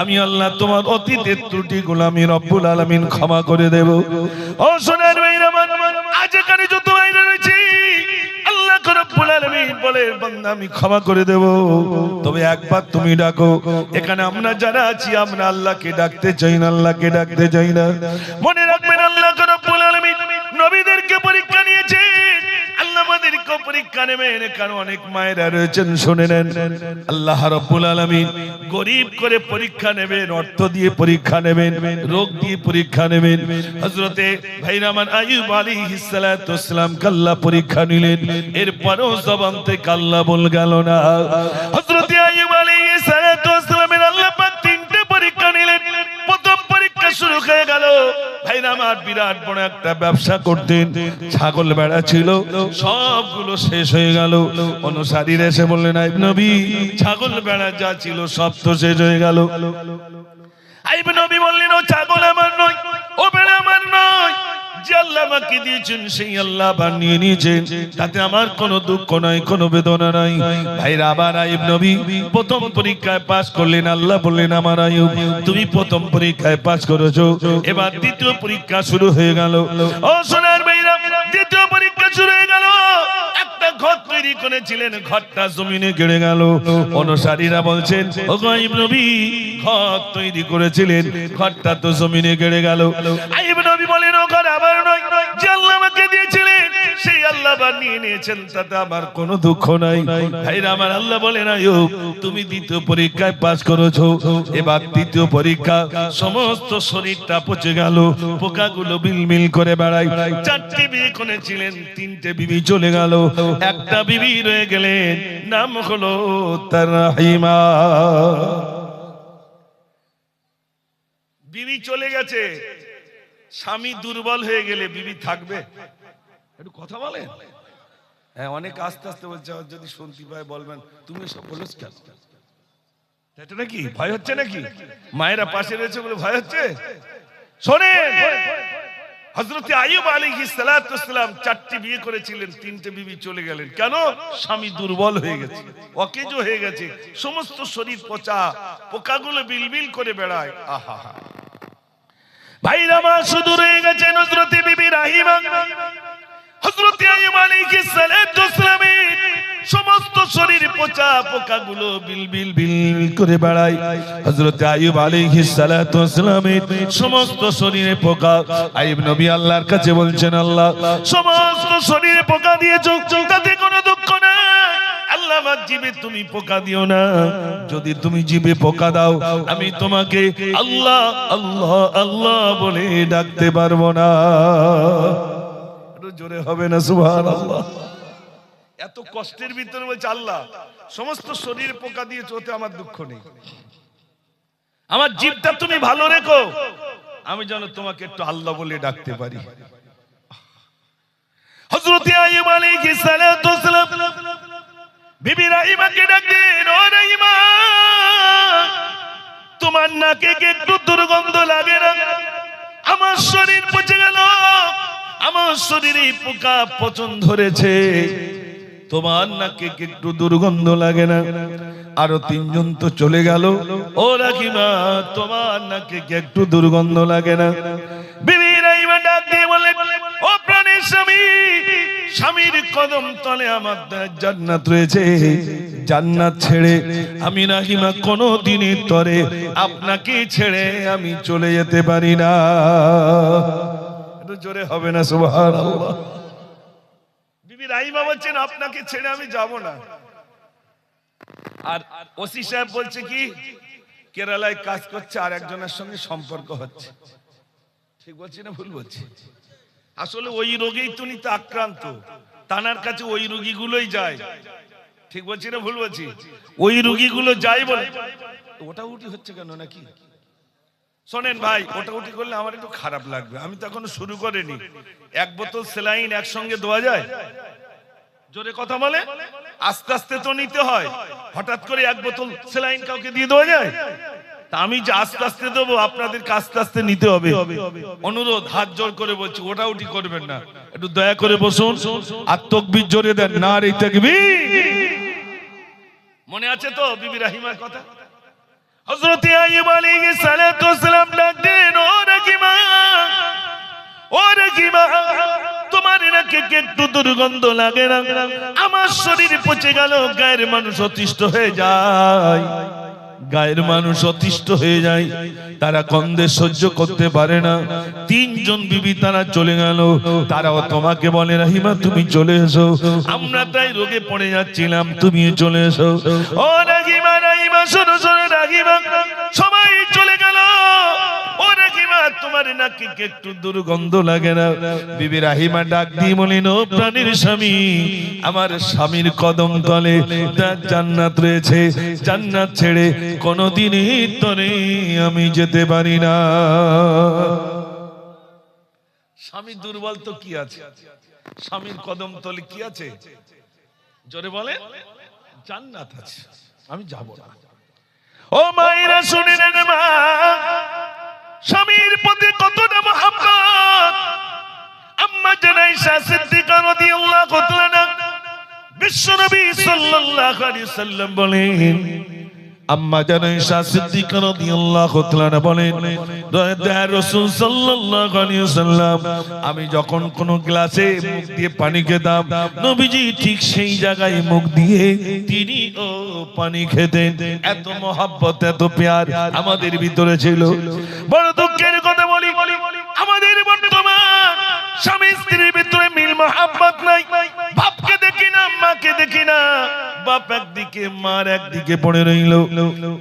আমি আল্লাহ তোমার অতীতের ত্রুটিগুলো আমি রব্বুল আলামিন ক্ষমা করে দেব। ও সোনার ভাইরা আমার, আজ এখানে যত ভাইরা রয়েছে আল্লাহ রব্বুল আলামিন বলে বান্দা আমি ক্ষমা করে দেব, তবে একবার তুমি ডাকো। এখানে আমরা যারা আছি আমরা আল্লাহকে ডাকতে চাই না, আল্লাহকে ডাকতে চাই না। মনে রাখবেন আল্লাহ রব্বুল আলামিন নবীদেরকে পরীক্ষা নিয়েছে, আল্লাহ আমাদেরকে পরীক্ষা নেবেন। কারণ অনেক মায়েরা রয়েছেন শুনে নেন, আল্লাহ রাব্বুল আলামিন গরীব করে পরীক্ষা নেবেন, অর্থ দিয়ে পরীক্ষা নেবেন, রোগ দিয়ে পরীক্ষা নেবেন। হযরতে ভাইরামান আইয়ুব আলাইহিস সালাতু ওয়াস সালাম আল্লাহ পরীক্ষা নিলেন, এরপরও জবান থেকে আল্লাহ বল গেল না। হযরতে আইয়ুব আলাইহিস সালাতু ওয়াস সালামের আল্লাহ পাক তিনটে পরীক্ষা নিলেন। প্রথম পরীক্ষা শুরু হয়ে গেল। ভাইরা আমার বিরাট বড় একটা ব্যবসা করতেন, ছাগল ভেড়া ছিল, সবগুলো শেষ হয়ে গেল। অনুসারীরা এসে বললেন আইয়ুব নবী ছাগল ভেড়া যা ছিল সব তো শেষ হয়ে গেল। আইয়ুব নবী বললেন ও ছাগল আমার নয়, ও ভেড়া আমার নয়, যে আল্লাহ আমাকে দিয়েছেন সেই আল্লাহ বানিয়ে নিয়েছেন, তাতে আমার কোনো দুঃখ নাই, কোনো বেদনা নাই। ভাইরা আবার আইয়ুব নবী প্রথম পরীক্ষায় পাস করলেন। আল্লাহ বললেন আমার আইয়ুব তুমি প্রথম পরীক্ষায় পাস করেছো, এবার দ্বিতীয় পরীক্ষা শুরু হয়ে গেল। ও সোনার ভাইরা, দ্বিতীয় পরীক্ষা শুরু হয়ে গেল। একটা ঘর তৈরি করেছিলেন, ঘরটা জমিনে গেড়ে গেল। অনুসারীরা বলছেন ও আইয়ুব নবী ঘর তৈরি করেছিলেন, ঘরটা তো জমিনে গেড়ে গেল। আইয়ুব নবী বলেন ও ঘর আমার নয়, যে আল্লাহ আমাকে দিয়েছিলেন সেই আল্লাহ বানিয়ে নিয়েছেন, তাতে আমার কোনো দুঃখ নাই। ভাইরা আমার, আল্লাহ বলেন আইয়ুব তুমি দ্বিতীয় পরীক্ষায় পাস করেছো, এবার তৃতীয় পরীক্ষা। সমস্ত শরীরটা পচে গেল, পোকাগুলো বিলবিল করে বেড়ায়। চারটি বিয়ে করেছিলেন, তিনটে বিবি চলে গেল, একটা বিবি রয়ে গেলেন, নাম হলো তার রাহিমা। বিবি চলে গেছে, স্বামী দুর্বল হয়ে গেলে বিবি থাকবে? একটু কথা বলেন। হ্যাঁ, অনেক আস্তে আস্তে বলছে, যদি শুনতে পায় বলবেন তুমি সব বলেছ কেন? এটা নাকি ভয় হচ্ছে নাকি? মায়েরা পাশে রয়েছে বলে ভয় হচ্ছে? শোনেন, হযরত আইয়ুব আলাইহিস সালাতু ওয়াস সালাম চারটি বিয়ে করেছিলেন, তিনটে বিবি চলে গেলেন। কেন? স্বামী দুর্বল হয়ে গেছে, অকেজ হয়ে গেছে, সমস্ত শরীর পচা, পোকাগুলো বিলবিল করে বেড়ায়। আহা হা। ভাইরা মা, শুধু রয়ে গেছেন হযরত বিবি রাহিমা। হযরত আইয়ুব আলাইহিস সালাতু ওয়াস সালামের সমস্ত শরীর পচা, পোকাগুলো বিলবিল বিল করে বেড়ায়। হযরত আইয়ুব আলাইহিস সালাতু ওয়াস সালামের সমস্ত শরীরে পোকা। আইয়ুব নবী আল্লাহর কাছে বলছেন আল্লাহ সমস্ত শরীরে পোকা দিয়েছো, তাতে কোনো দুঃখ নাই, আল্লাহ আমার জিবে তুমি পোকা দিও না। যদি তুমি জিবে পোকা দাও আমি তোমাকে আল্লাহ আল্লাহ আল্লাহ বলে ডাকতে পারবো না। একটু জোরে হবে না সুবহানাল্লাহ। এত কষ্টের ভিতরে বলছে আল্লাহ সমস্ত শরীরে পোকা দিয়েছো, ওতে আমার দুঃখ নেই, আমার জিভটা তুমি ভালো রেখো, আমি যেন তোমাকে একটু আল্লাহ বলে ডাকতে পারি। হযরত আইয়ুব আলাইহিস সালাতু ওয়াস সালাম বিবি রাহিমাকে ডাকলেন, ও রাহিমা তোমার নাকে কি একটু দুর্গন্ধ লাগে না? আমার শরীর পচে গেল, আমার শরীরে পোকা পচন ধরেছে, তোমার নাকে কি একটু দুর্গন্ধ লাগে না? আরো তিনজন তো চলে গেল, ও রাহিমা তোমার নাকে কি একটু দুর্গন্ধ লাগে না? বিবি রাহিমা ডাক দিয়ে বলে, ও প্রাণের স্বামী, স্বামীর কদম তলে আমার জান্নাত রয়েছে, জান্নাত ছেড়ে আমি রাহিমা কোনো দিনের তরে আপনাকে ছেড়ে আমি চলে যেতে পারি না। একটু জোরে হবে না সুবহানাল্লাহ। বিবি রাহিমা বলছেন আপনাকে ছেড়ে আমি যাব না। আর ওসি সাহেব বলছে কি কেরালায় কাজ করছে, আর একজনের সঙ্গে সম্পর্ক হচ্ছে। ঠিক বলছি না ভুল বলছি? আসলে ওই রোগেই তো আক্রান্ত, তানার কাছে ওই রোগীগুলোই যায়। ঠিক বলছি না ভুল বলছি? ওই রুগীগুলো যাই বলে ওটা উঠি হচ্ছে কেন নাকি? শোনেন ভাই, ওটা উঠি করলে আমার একটু খারাপ লাগবে, আমি তো এখনো শুরু করিনি। এক বোতল স্যালাইন একসঙ্গে দেওয়া যায়? জোরে কথা বলে। আস্তে আস্তে তো নিতে হয়, হঠাৎ করে এক বোতল স্যালাইন কাউকে দিয়ে দেওয়া যায়? তা আমি যে আস্তে আস্তে দেবো, আপনাদেরকে আস্তে আস্তে নিতে হবে। অনুরোধ, হাত জোর করে বলছি, ওটা উঠি করবেন না, একটু দয়া করে বসুন আর তাকবীর জোরে দেন, নারে তাকবীর। মনে আছে তো বিবি রাহিমার কথা? হযরত আইয়ুব আলাইহিস সালাতু ওয়াস সালাম ডাক দেন, ও রাহিমা, ও রাহিমা, তোমার নাকে কি একটু দুর্গন্ধ লাগে না? আমার শরীর পচে গেল, গায়ের মানুষ অতিষ্ঠ হয়ে যায়, গায়ের মানুষ অতিষ্ঠ হয়ে যায়, তারা গন্ধে সহ্য করতে পারে না। তিনজন বিবি তারা চলে গেল, তারাও তোমাকে বলে, রাহিমা তুমি চলে এসো, আমরা তাই রোগে পড়ে যাচ্ছিলাম, তুমি চলে এসো। ও রাহিমা, রাহিমা শোনো শোনো, রাহিমা সবাই চলে গেল। ও রাহিমা, তোমার নাকি কি একটু দুর্গন্ধ লাগে না? বিবি রাহিমা ডাক দিয়ে বলেন, ও প্রাণীর স্বামী, আমার স্বামীর কদম তলে জান্নাত রয়েছে, জান্নাত ছেড়ে কোনদিনই তরে আমি যেতে পারি না। স্বামী দুর্বল তো কি আছে, স্বামীর কদম তলে কি আছে? জোরে বলে, জান্নাত আছে, আমি যাব না। ও মায়েরা শুনে নেন মা, স্বামীর প্রতি কতটা মহব্বত। আম্মা জান আয়েশা সিদ্দিকা রাদিয়াল্লাহু তাআলা, বিশ্বনবী সাল্লাল্লাহু আলাইহি সাল্লাম বলেন, আম্মা জান আয়েশা সিদ্দিকা রাদিয়াল্লাহু তাআলা বলেন, দয়ার রাসূল সাল্লাল্লাহু আলাইহি ওয়াসাল্লাম, আমি যখন কোন গ্লাসে মুখ দিয়ে পানি খেতাম, নবীজি ঠিক সেই জায়গায় মুখ দিয়ে তিনি ও পানি খেতেন। এত মহব্বত, এত প্যার আমাদের ভিতরে ছিল। বড় দুঃখের কথা বলি, আমাদের বর্তমান স্বামী স্ত্রীর ভিতরে মিল মহব্বত নাই। বাপকে দেখি না, মাকে দেখি না, বাপ একদিকে মার একদিকে পড়ে রইল।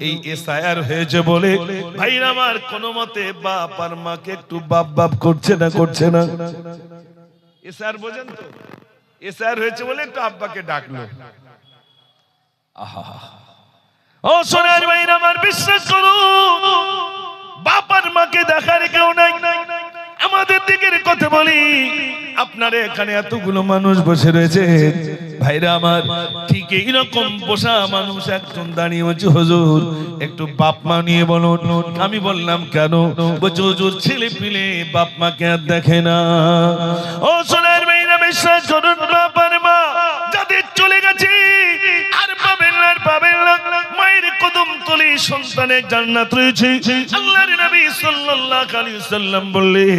এই এসআইআর হয়েছে বলে ভাইরা আমার, কোন মতে বাপ আর মাকে একটু বাপ বাপ করছে না, করছে না। এসআইআর বোঝেন তো? এসআইআর হয়েছে বলে একটু আব্বাকে ডাকলো। আহা, ও সোনার ভাইরা আমার, বিশ্বাস করুন, বাপ আর মাকে দেখার কেউ নাই। আমাদের দিকের কথা বলি, আপনারা এখানে এতগুলো মানুষ বসে রয়েছে ভাইরা আমার, ঠিক এইরকম বসা মানুষ একজন দাঁড়িয়ে বলছে, হুজুর একটু বাপ মা নিয়ে বলুন। আমি বললাম কেন? বলছে হুজুর ছেলে পিলে বাপ মাকে আর দেখে না। ও সোনার ভাইরা, বিশ্বাস করুন, বাপ আর মা যাদের চলে গেছে আর পাবেন না, আর পাবেন না। মায়ের কদম তলে সন্তানের জান্নাত রয়েছে। আল্লাহর নবী সাল্লাল্লাহু আলাইহি ওয়াসাল্লাম বললেন,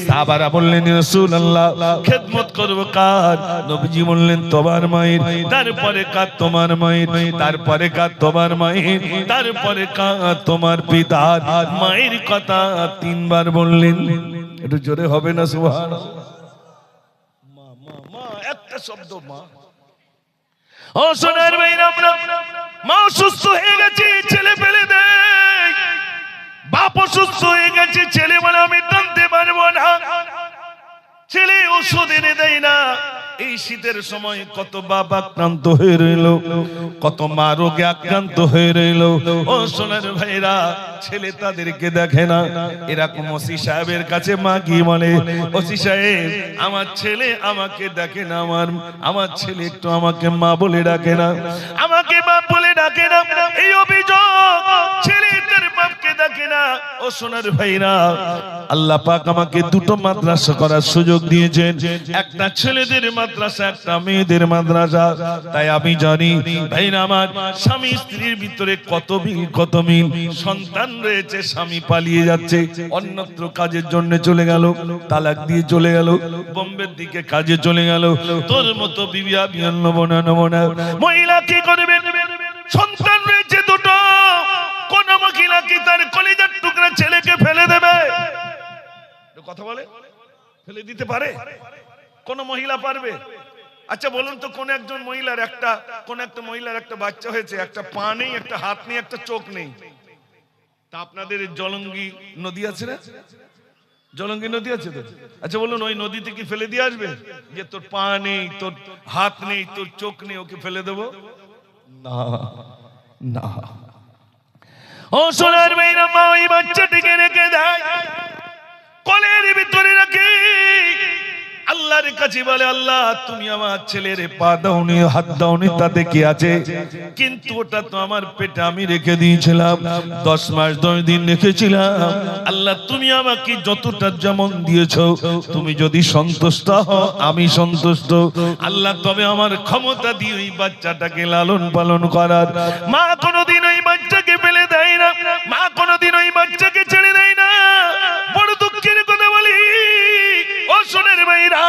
সাহাবারা বললেন, রাসূলুল্লাহ খেদমত করব কার? নবীজি বললেন, তোমার মায়ের, তারপরে কার? তোমার মায়ের, তারপরে কার? তোমার মায়ের, তারপরে কার? তোমার পিতার। মায়ের কথা তিনবার বললেন। একটু জোরে হবে না সুবহানাল্লাহ? মা মা মা, একটা শব্দ মা। ও সোনার ভাইরা, মা অসুস্থ হয়ে গেছে, ছেলে ফেলে দেয়। বাপ অসুস্থ হয়ে গেছে, ছেলে বলে আমি টানতে পারবো না, ছেলে ওষুধ এনে দেয় না। এই শীতের সময় কত বাবা আক্রান্ত হয়ে রইল, কত মা রোগে আক্রান্ত হয়ে রইল। ও সোনার ভাইরা, ছেলে তাদেরকে দেখে না। এরকম ওসি সাহেবের কাছে মা গিয়ে বলে, ওসি সাহেব আমার ছেলে আমাকে দেখে না, আমার ছেলে একটু আমাকে মা বলে ডাকে না, আমাকে বাপ বলে ডাকে না। এই অভিযোগ, ছেলে তার বাপকে ডাকে না। ও সোনার ভাইরা, আল্লাহ পাক আমাকে দুটো মাদ্রাসা করার সুযোগ দিয়েছেন, একটা ছেলেদের মাদ্রাসা, একটা মেয়েদের মাদ্রাসা। তাই আমি জানি ভাইরা আমার, স্বামী স্ত্রীর ভিতরে কত মিল, কত মিল। সন্তান রয়েছে, স্বামী পালিয়ে যাচ্ছে, অন্যত্র কাজের জন্য চলে গেল, তালাক দিয়ে চলে গেল, বোম্বের দিকে কাজে চলে গেল। তোর মতো বিবি আমি নেব না, নেব না। মহিলা কি করবে? সন্তান রয়েছে দুটো, কোন মহিলা কি তার কলিজার টুকরা ছেলেকে ফেলে দেবে? কথা বলে, ফেলে দিতে পারে? কোন মহিলা পারবে? আচ্ছা বলুন তো, কোন একজন মহিলার একটা বাচ্চা হয়েছে, একটা পা নেই, একটা হাত নেই, একটা চোখ নেই। তা আপনাদের জলঙ্গি নদী আছে না? জলঙ্গি নদী আছে তো? আচ্ছা বলুন, ওই নদীতে কি ফেলে দিয়ে আসবে যে তোর পা নেই, তোর হাত নেই, তোর চোখ নেই, ওকে ফেলে দেবো? না না। ও সোনার মেয়েরা, মা ওই বাচ্চাটিকে রেখে দেয়, কোলের ভিতরে রাখে, আল্লাহর কাছে বলে, আল্লাহ তুমি আমার ছেলের পা দাওনি, হাত দাওনি, তাতে কি আছে? কিন্তু ওটা তো আমার পেটে আমি রেখে দিয়েছিলাম, 10 মাস 10 দিন রেখেছিলাম। আল্লাহ তুমি আমাকে যতটা যেমন দিয়েছো, তুমি যদি সন্তুষ্ট হও আমি সন্তুষ্ট। আল্লাহ তবে আমার ক্ষমতা দিয়ে ওই বাচ্চাটাকে লালন পালন করার। মা কোনোদিন ওই বাচ্চাকে ফেলে দেয় না, মা কোনোদিন ওই বাচ্চাকে ছেড়ে দেয় না। বড় দুঃখের কথা বলি ও সোনার ভাইরা,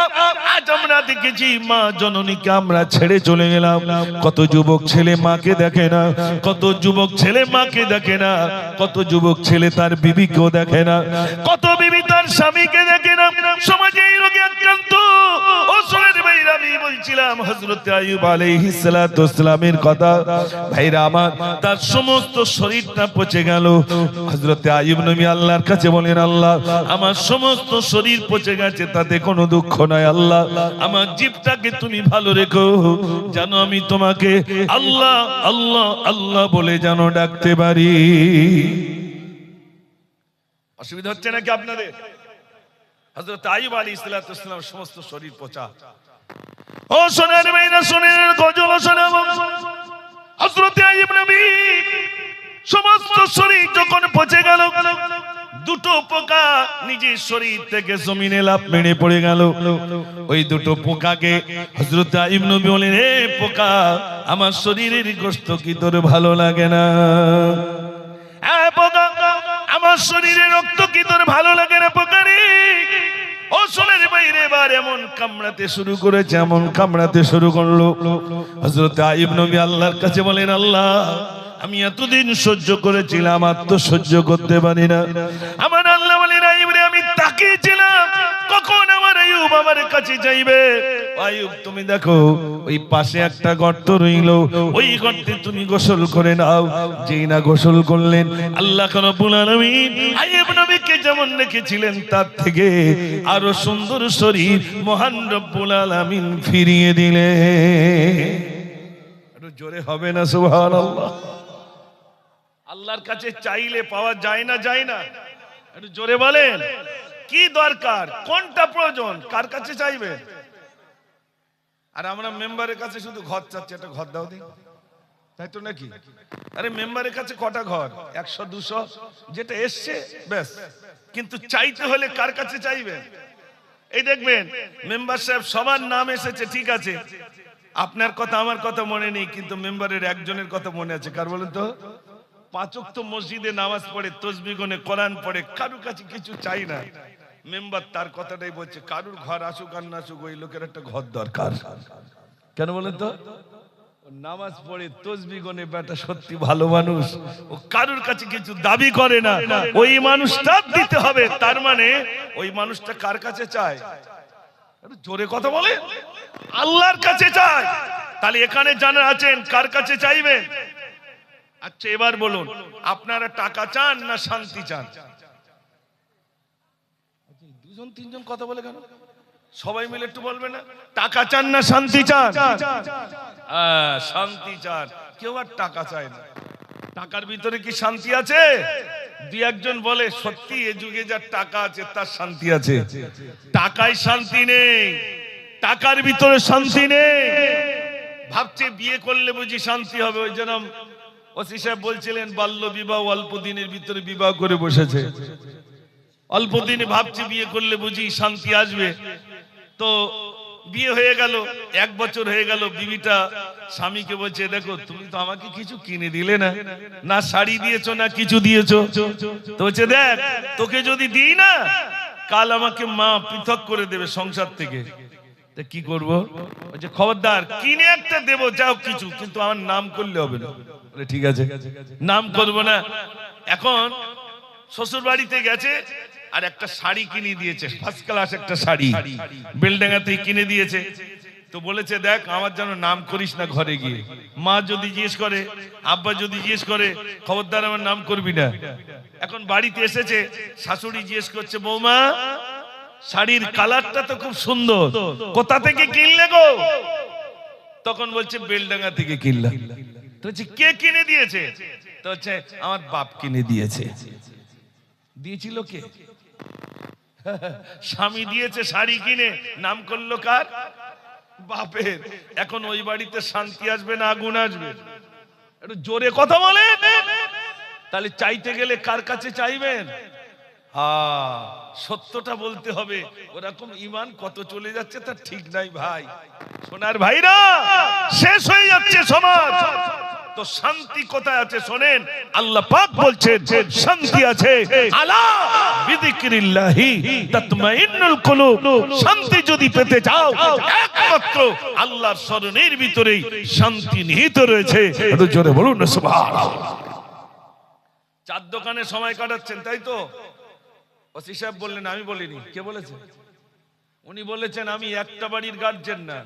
আজ আমরা দেখেছি মা জননীকে আমরা ছেড়ে চলে গেলাম। কত যুবক ছেলে মাকে দেখে না, কত যুবক ছেলে মাকে দেখে না, কত যুবক ছেলে তার বিবিকেও দেখে না, কত বিবি তার স্বামীকে দেখে না। সমাজে এই রোগে আক্রান্ত। ও সোনার ভাইরা, আমি বলছিলাম হযরত আইয়ুব আলাইহিস সালাতু ওয়াসসালামের কথা। ভাইরা আমার, তার সমস্ত শরীরটা পচে গেল। হযরত আইয়ুব নবী আল্লাহর কাছে বলেন, আল্লাহ আমার সমস্ত শরীর পচে গেছে, তাতে কোনো দুঃখ নাই। আল্লাহ আমার জীবটাকে তুমি ভালো রেখো, যেন আমি তোমাকে আল্লাহ আল্লাহ আল্লাহ বলে যেন ডাকতে পারি। অসুবিধা হচ্ছে নাকি আপনাদের? হযরত আইয়ুব আলাইহিস সালাতু ওয়াসসালাম সমস্ত শরীর পচা। ও সোনার মেয়েরা, শুনেন গজল শোনাবো। হযরত আইয়ুব নবী সমস্ত শরীর যখন পচে গেল, দুটো পোকা নিজের শরীর থেকে জমিনে লাফ মেরে পড়ে গেল। ওই দুটো পোকাকে হযরত আইয়ুব নবী বলেন, হে পোকা, আমার শরীরের গোশত কি তোর ভালো লাগে না? হ্যাঁ পোকা, আমার শরীরের রক্ত কি তোর ভালো লাগে না? পোকারে ও সোনার বাইরে এবার এমন কামড়াতে শুরু করেছে, এমন কামড়াতে শুরু করলো। হযরত আইয়ুব নবী আল্লাহর কাছে বলেন, আল্লাহ আমি এতদিন সহ্য করেছিলাম, আর তো সহ্য করতে পারি না। আমার আল্লাহ বলেন, আইয়ুব রে, আমি তাকিয়েছিলাম কখন আমার আইয়ুব আমার কাছে যাইবে। আইয়ুব তুমি দেখো ওই পাশে একটা গর্ত রইল, ওই গর্তে তুমি গোসল করে নাও। যেই না গোসল করলেন, আল্লাহ রাব্বুল আলামিন আইয়ুব নবীকে যেমন রেখেছিলেন তার থেকে আরো সুন্দর শরীর মহান রব্বুল আলামিন ফিরিয়ে দিলেন। একটু জোরে হবে না সুবহানাল্লাহ? আল্লাহর কাছে চাইলে পাওয়া যায় না, যায় না? একটু জোরে বলেন, কি দরকার, কোনটা প্রয়োজন, কার কাছে চাইবে? আর আমরা মেম্বারের কাছে শুধু ঘর চাচ্ছি, একটা ঘর দাও দিন, তাই তো নাকি? আরে মেম্বারের কাছে কটা ঘর? 100 200 যেটা এসছে ব্যাস। কিন্তু চাইতে হলে কার কাছে চাইবেন? এই দেখবেন মেম্বার সাহেব সবার নাম এসেছে, ঠিক আছে, আপনার কথা আমার কথা মনে নেই, কিন্তু মেম্বারের একজনের কথা মনে আছে। কার বলেন তো? 5 ওয়াক্ত মসজিদে নামাজ পড়ে, তাসবিহ গুনে, কোরআন পড়ে, কারুর কাছে কিছু চাই না। মেম্বার তার কথাটাই বলছে, কারুর ঘর আসুক আর না আসুক, ওই লোকের একটা ঘর দরকার। কেন বলেন তো? নামাজ পড়ে, তাসবিহ গুনে, বেটা সত্যি ভালো মানুষ, ও কারুর কাছে কিছু দাবি করে না, ওই মানুষটা দিতে হবে। তার মানে ওই মানুষটা কার কাছে চায়? জোরে কথা বলে, আল্লাহর কাছে চায়। তাহলে এখানে যারা আছেন কার কাছে চাইবেন? আচ্ছা এবার বলুন, আপনারা টাকা চান না শান্তি চান? দুজন তিনজন কথা বলে কেন? সবাই মিলে একটু বলবে না, টাকা চান না শান্তি চান? শান্তি চান। কেউ আর টাকা চায় না। টাকার ভিতরে কি শান্তি আছে? দুই একজন বলে সত্যি এ যুগে যার টাকা আছে তার শান্তি আছে। টাকায় শান্তি নেই, টাকার ভিতরে শান্তি নেই। ভাবছে বিয়ে করলে বুঝি শান্তি হবে। ওই জন্য ওসি সাহেব বলছিলেন বাল্য বিবাহ অল্প দিনের ভিতরে বিবাহ করে বসেছে। অল্প দিনে ভাবছে বিয়ে করলে বুঝি শান্তি আসবে। তো বিয়ে হয়ে গেল, 1 বছর হয়ে গেল, বিবিটা স্বামীকে বলছে, দেখো তুমি তো আমাকে কিছু কিনে দিলে না, না শাড়ি দিয়েছো না কিছু দিয়েছো। তো বলছে, দেখ তোকে যদি দিই না, কাল আমাকে মা পৃথক করে দেবে সংসার থেকে। কি করবো? বলছে খবরদার, কিনে একটা দেবো যাও কিছু, কিন্তু আমার নাম করলে হবে না। বলে ঠিক আছে, নাম করবো না। এখন শ্বশুর বাড়িতে গেছে, আর একটা শাড়ি কিনে দিয়েছে, ফার্স্ট ক্লাস একটা শাড়ি, বেলডাঙ্গাতে কিনে দিয়েছে। তো বলেছে, দেখ আমার যেন নাম করিস না ঘরে গিয়ে। মা যদি জিজ্ঞেস করে, আব্বা যদি জিজ্ঞেস করে, খবরদার আমার নাম করবি না। এখন বাড়িতে এসেছে, শাশুড়ি জিজ্ঞেস করছে, বৌমা শাড়ির কালারটা তো খুব সুন্দর, কোথা থেকে কিনলে গো? তখন বলছে বেলডাঙ্গা থেকে কিনলাম। তো হচ্ছে কে কিনে দিয়েছে? তো হচ্ছে আমার বাপ কিনে দিয়েছে। দিয়েছিল কে? স্বামী দিয়েছে শাড়ি কিনে, নাম করলো কার? বাপের। এখন ওই বাড়িতে শান্তি আসবে না আগুন আসবে? একটু জোরে কথা বলেন। তাহলে চাইতে গেলে কার কাছে চাইবেন? সত্যটা বলতে হবে। ওরকম ঈমান কত চলে যাচ্ছে তার ঠিক নাই ভাই। সোনার ভাইরা, শেষ হয়ে যাচ্ছে সমাজ। তো শান্তি কোথায় আছে শোনেন, আল্লাহ পাক বলছেন শান্তি আছে আলা বিযিকরিল্লাহি তাতমাইন্নুল কুলুব। শান্তি যদি পেতে চাও একমাত্র আল্লাহর স্মরণের ভিতরেই শান্তি নিহিত রয়েছে। একটু জোরে বলুন না সুবহানাল্লাহ। চার দোকানে সময় কাটাচ্ছেন তাই তো? ওসি সাহেব বললেন, আমি বলিনি। কে বলেছে? উনি বলেছেন আমি একটা বাড়ির গার্জেন না,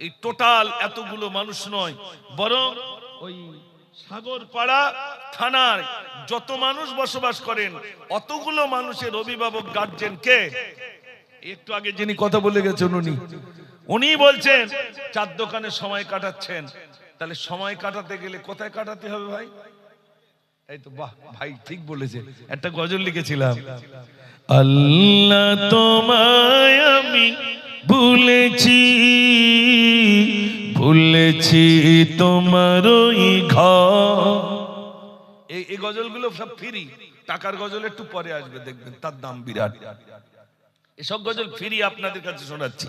এই টোটাল এতগুলো মানুষ নয়, বরং ওই সাগরপাড়া থানার যত মানুষ বসবাস করেন অতগুলো মানুষের অভিভাবক গার্জেন কে? একটু আগে যিনি কথা বলে গেছেন উনি বলছেন চার দোকানে সময় কাটাচ্ছেন। তাহলে সময় কাটাতে গেলে কোথায় কাটাতে হবে ভাই? এই তো, বাহ ভাই ঠিক বলেছে। একটা গজল লিখেছিলাম, আল্লাহ তোমায় আমি ভুলেছি, ভুলেছি তোমার ওই ঘর। এই গজলগুলো সব ফ্রি, টাকার গজল একটু পরে আসবে, দেখবেন তার দাম বিরাট। এসব গজল ফ্রি আপনাদের কাছে শোনাচ্ছি।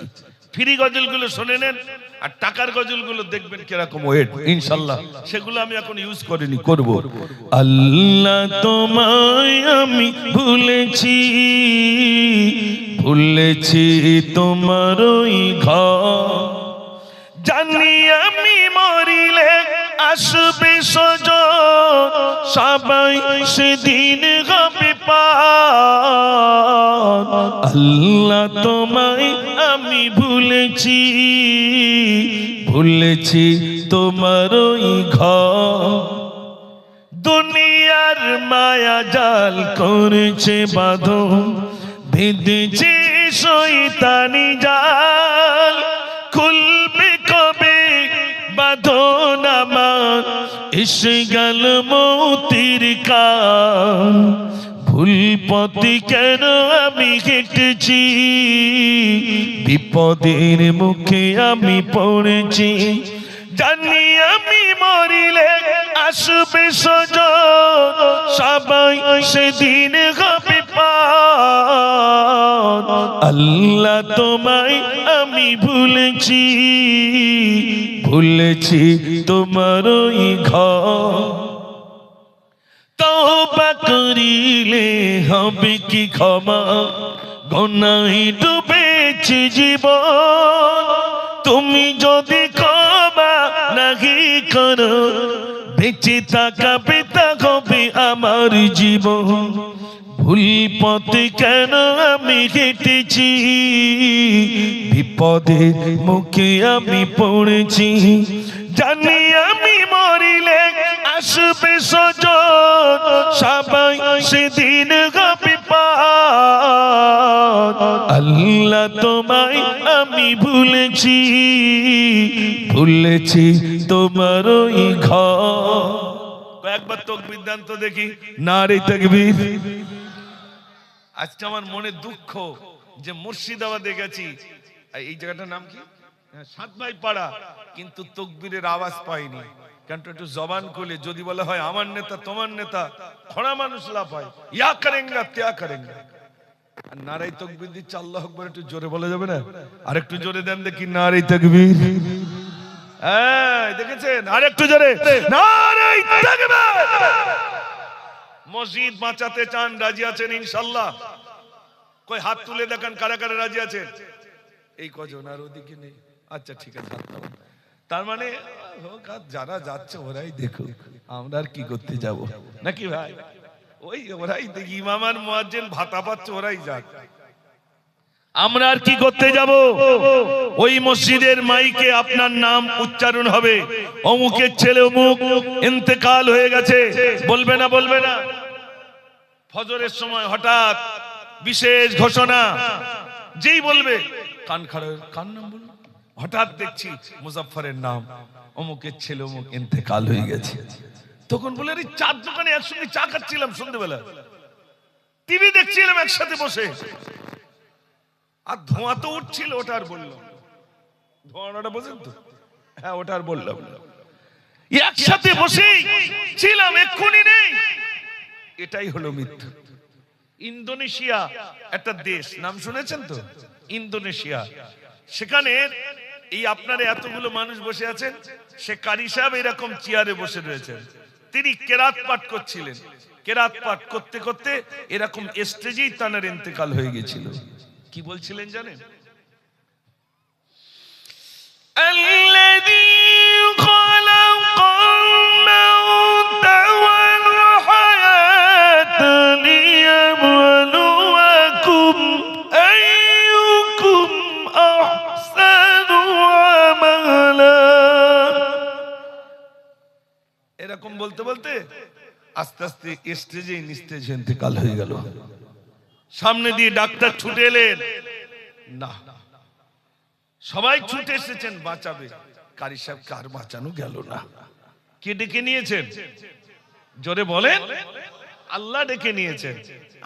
ফ্রি গজলগুলো শুনে নেন, আর টাকার গজলগুলো দেখবেন কিরকম ওয়েট। ইনশাআল্লাহ সেগুলো আমি এখন ইউজ করিনি, করব। আল্লাহ তোমায় আমি ভুলেছি, ভুলেছি তোমার ওই ঘর। জানি আমি মরিলে আসবে সজন, সবাই সেদিন হবে পার। আল্লাহ তোমায় আমি ভুলেছি, ভুলেছি তোমার ওই ঘর। দুনিয়ার মায়া জাল করেছে বাঁধন, বেঁধেছে শয়তানি জাল। খুলবে কবে বাঁধন আমার, এসে গেল মৌতির কাল। ভুল পথে কেন আমি হেঁটেছি, বিপদের মুখে আমি পড়েছি। জানি আমি মরিলে আসবে সজন, সবাই সেদিন হবে পার। আল্লাহ তোমায় আমি ভুলেছি, ভুলেছি তোমার ওই ঘর। তওবা করিলে হবে কি ক্ষমা, গুনাহে ডুবেছে জীবন। তুমি যদি ক্ষমা নাহি করো, বেঁচে থাকা বেতা হবে আমার জীবন। ভুল পথে কেন আমি হেঁটেছি, বিপদের মুখে আমি পড়েছি। জানি আমি মরিলে আসবে সজন, সবাই সেদিন হবে পার। আল্লাহ তোমায় আমি ভুলেছি, ভুলেছি তোমার ওই ঘর। একবার তাকবীর দেন তো দেখি, নারে তাকবীর। আজকে আমার মনে দুঃখ যে মুর্শিদাবাদে গেছি, এই জায়গাটার নাম কি, সাত ভাই পাড়া, কিন্তু তাকবীরের আওয়াজ পাইনি। কারণ একটু জবান খুলে যদি বলা হয় আমার নেতা তোমার নেতা, খড়া মানুষ লাফায়, ইয়া করেঙ্গা ত্যাগ করেঙ্গা। আর নারে তাকবীর দিচ্ছে, আল্লাহু আকবার একটু জোরে বলা যাবে না? আর একটু জোরে দেন দেখি, নারে তাকবীর। দেখেছেন? আর একটু জোরে, নারে তাকবীর। মসজিদ বাঁচাতে চান, রাজি আছেন ইনশাআল্লাহ? কই হাত তুলে দেখান কারা কারা রাজি আছেন? এই কজন, আর ওদিকে নেই। আচ্ছা ঠিক আছে, তার মানে যারা যাচ্ছে ওরাই দেখো, আমরা আর কি করতে যাব নাকি ভাই? ওই ওরাই দেখি, ইমাম আর মুয়াজ্জিন ভাতা পাচ্ছে, ওরাই যাক, আমরা আর কি করতে যাব? ওই মসজিদের মাইকে আপনার নাম উচ্চারণ হবে, অমুকের ছেলে অমুক ইন্তেকাল হয়ে গেছে, বলবে না? বলবে না? ফজরের সময় হঠাৎ বিশেষ ঘোষণা, যেই বলবে কান খাড়া, কার নাম বলবে? হঠাৎ দেখছি মুজাফফরের নাম, অমুকের ছেলে অমুক ইন্তেকাল হয়ে গেছে। তখন বলে আরে চার দোকানে একসঙ্গে চা খাচ্ছিলাম সন্ধ্যেবেলা, টিভি দেখছিলাম একসাথে বসে, আর ধোঁয়া তো উঠছিল, ওটা আর বললাম, ধোঁয়াটা বোঝেন তো, হ্যাঁ ওটা আর বললাম, একসাথে বসে ছিলাম, এক্ষুনি নেই। এটাই হলো মৃত্যু। ইন্দোনেশিয়া একটা দেশ, নাম শুনেছেন তো, ইন্দোনেশিয়া। সেখানে এই আপনারা এতগুলো মানুষ বসে আছেন, সে কারি সাহেব এরকম চেয়ারে বসে রয়েছেন, তিনি কেরাত পাঠ করছিলেন। কেরাত পাঠ করতে করতে এরকম স্টেজেই তার ইন্তেকাল হয়ে গেছিল। কি বলছিলেন জানেন? এরকম বলতে বলতে আস্তে আস্তে স্টেজে নিস্তেজ ইন্তেকাল হয়ে গেল। সামনে দিয়ে ডাক্তার ছুটে এলেন, না সবাই ছুটে এসেছেন বাঁচাবে, কারি সাহেবকে আর বাঁচানো গেল না। কে ডেকে নিয়েছেন? জোরে বলেন। আল্লাহ ডেকে নিয়েছেন।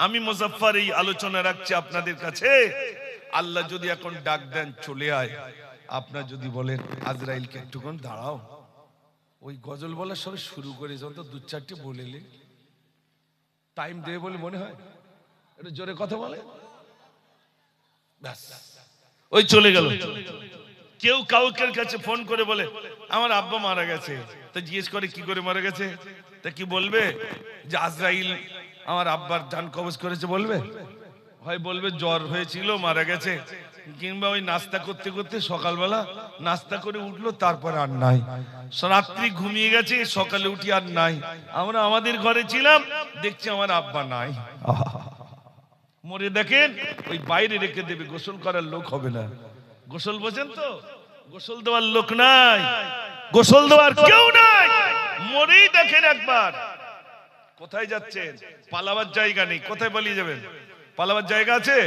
আমি মুজাফফর এই আলোচনা রাখছি আপনাদের কাছে, আল্লাহ যদি এখন ডাক দেন চলে আয়, আপনার যদি বলেন আজরাইলকে একটুক্ষণ দাঁড়াও, ওই গজল বলা সবাই শুরু করে যখন তো দু চারটে বলেলে টাইম দেবে বলে মনে হয়, একটু জোরে কথা বলে, ব্যাস ওই চলে গেল। কেউ কাউকের কাছে ফোন করে বলে আমার আব্বা মারা গেছে, তা জিজ্ঞেস করে কি করে মারা গেছে, তা কি বলবে যে আজরাইল আমার আব্বার জান কবজ করেছে? বলবে? হয় বলবে জ্বর হয়েছিল মারা গেছে, কিংবা ওই নাস্তা করতে করতে সকালবেলা নাস্তা করে উঠলো, তারপর আর নাই, রাত্রি ঘুমিয়ে গেছে, সকালে উঠি আর নাই, আমরা আমাদের ঘরে ছিলাম দেখছি আমার আব্বা নাই। মরে দেখেন ওই বাইরে রেখে দেবে, গোসল করার লোক হবে না। গোসল বোঝেন তো, গোসল দেওয়ার লোক নাই, গোসল দেওয়ার কেউ নাই, মরেই দেখেন একবার। কোথায় যাচ্ছেন? পালাবার জায়গা নেই, কোথায় পালিয়ে যাবেন? পালাবার জায়গা আছে?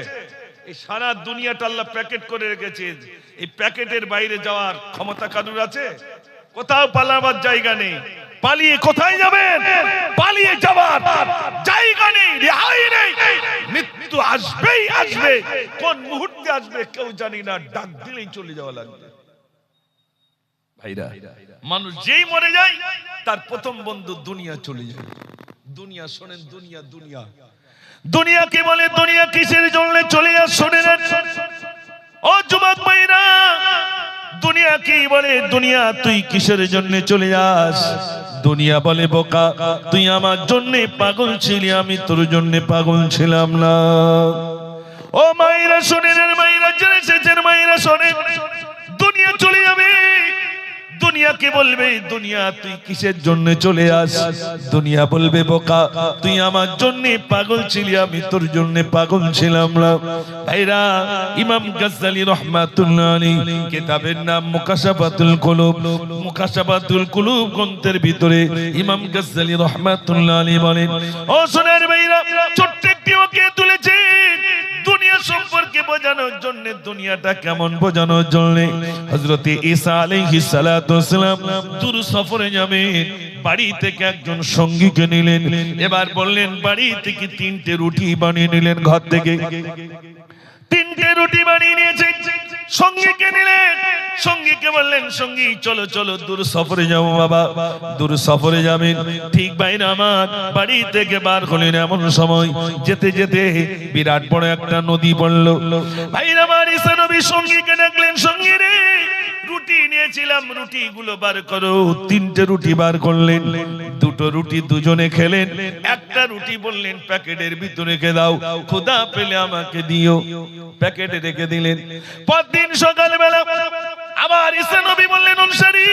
এই সারা দুনিয়াটা আল্লাহ প্যাকেট করে রেখেছে, এই প্যাকেটের বাইরে যাওয়ার ক্ষমতা কারুর আছে? কোথাও পালাবার জায়গা নেই। পালিয়ে কোথায় যাবেন? পালিয়ে যাবার জায়গা নেই, রেহাই নেই। মৃত্যু আসবেই আসবে, কোন মুহূর্তে আসবে কেউ জানি না, ডাক দিলেই চলে যাওয়া লাগবে। ভাইরা, মানুষ যেই মরে যায় তার প্রথম বন্ধু দুনিয়া চলে যায়। দুনিয়া শোনেন, দুনিয়া দুনিয়া দুনিয়া কি বলে, দুনিয়া কিসের জন্য চলে যায় শোনেন ও যুবক ভাইরা, দুনিয়া কি বলে, দুনিয়া তুই কিসের জন্য চলে যাস? দুনিয়া বলে বোকা তুই আমার জন্য পাগল ছিলি, আমি তোর জন্য পাগল ছিলাম না। ও মায়েরা শোনেন, মায়েরা জেনেছেন, মায়েরা শোনেন, দুনিয়া চলে যাবে। দুনিয়া কি বলবে, দুনিয়া তুই কিসের জন্য চলে আস? দুনিয়া বলবে বোকা তুই আমার জন্য পাগল ছিলি, আমি তোর জন্য পাগল ছিলাম না। ভাইরা, ইমাম গাজ্জালী রাহমাতুল্লাহ আলাইহি কিতাবের নাম মুকাশাফাতুল কুলুব, মুকাশাফাতুল কুলুব গ্রন্থের ভিতরে ইমাম গাজ্জালী রাহমাতুল্লাহ আলাইহি বলেন, ও সোনার ভাইরা, ছোট্ট একটি ওকে তুলেছে দুনিয়া সম্পর্কে বোঝানোর জন্য। দুনিয়াটা কেমন বোঝানোর জন্য? হযরত ঈসা আলাইহিস সালাতু ওয়াস সালাম দূর সফরে যাবেন, বাড়ি থেকে একজন সঙ্গীকে নিলেন। এবার বললেন বাড়ি থেকে 3টে রুটি বানিয়ে নিলেন, ঘর থেকে 3টে রুটি বানিয়ে নিয়েছেন, সঙ্গীকে নিলেন। সঙ্গীকে বললেন সঙ্গী চলো চলো দূর সফরে যাবো বাবা, দূর সফরে যাবেন। ঠিক বাইরে আমার বাড়ি থেকে বার হলেন, এমন সময় যেতে যেতে বিরাট বড় একটা নদী পড়লো। ভাইরা আমার ঈসা নবী সঙ্গীকে ডাকলেন, সঙ্গী রে রুটি নিয়েছিলাম, রুটি গুলো বার করো। 3টে রুটি বার করলেন, 2টো রুটি দুজনে খেলেন, একটা রুটি বললেন প্যাকেটের ভিতরে রেখে দাও, ক্ষুধা পেলে আমাকে দিও। প্যাকেটে রেখে দিলেন। পরদিন সকালবেলা আবার ঈসা নবী বললেন অনুসারী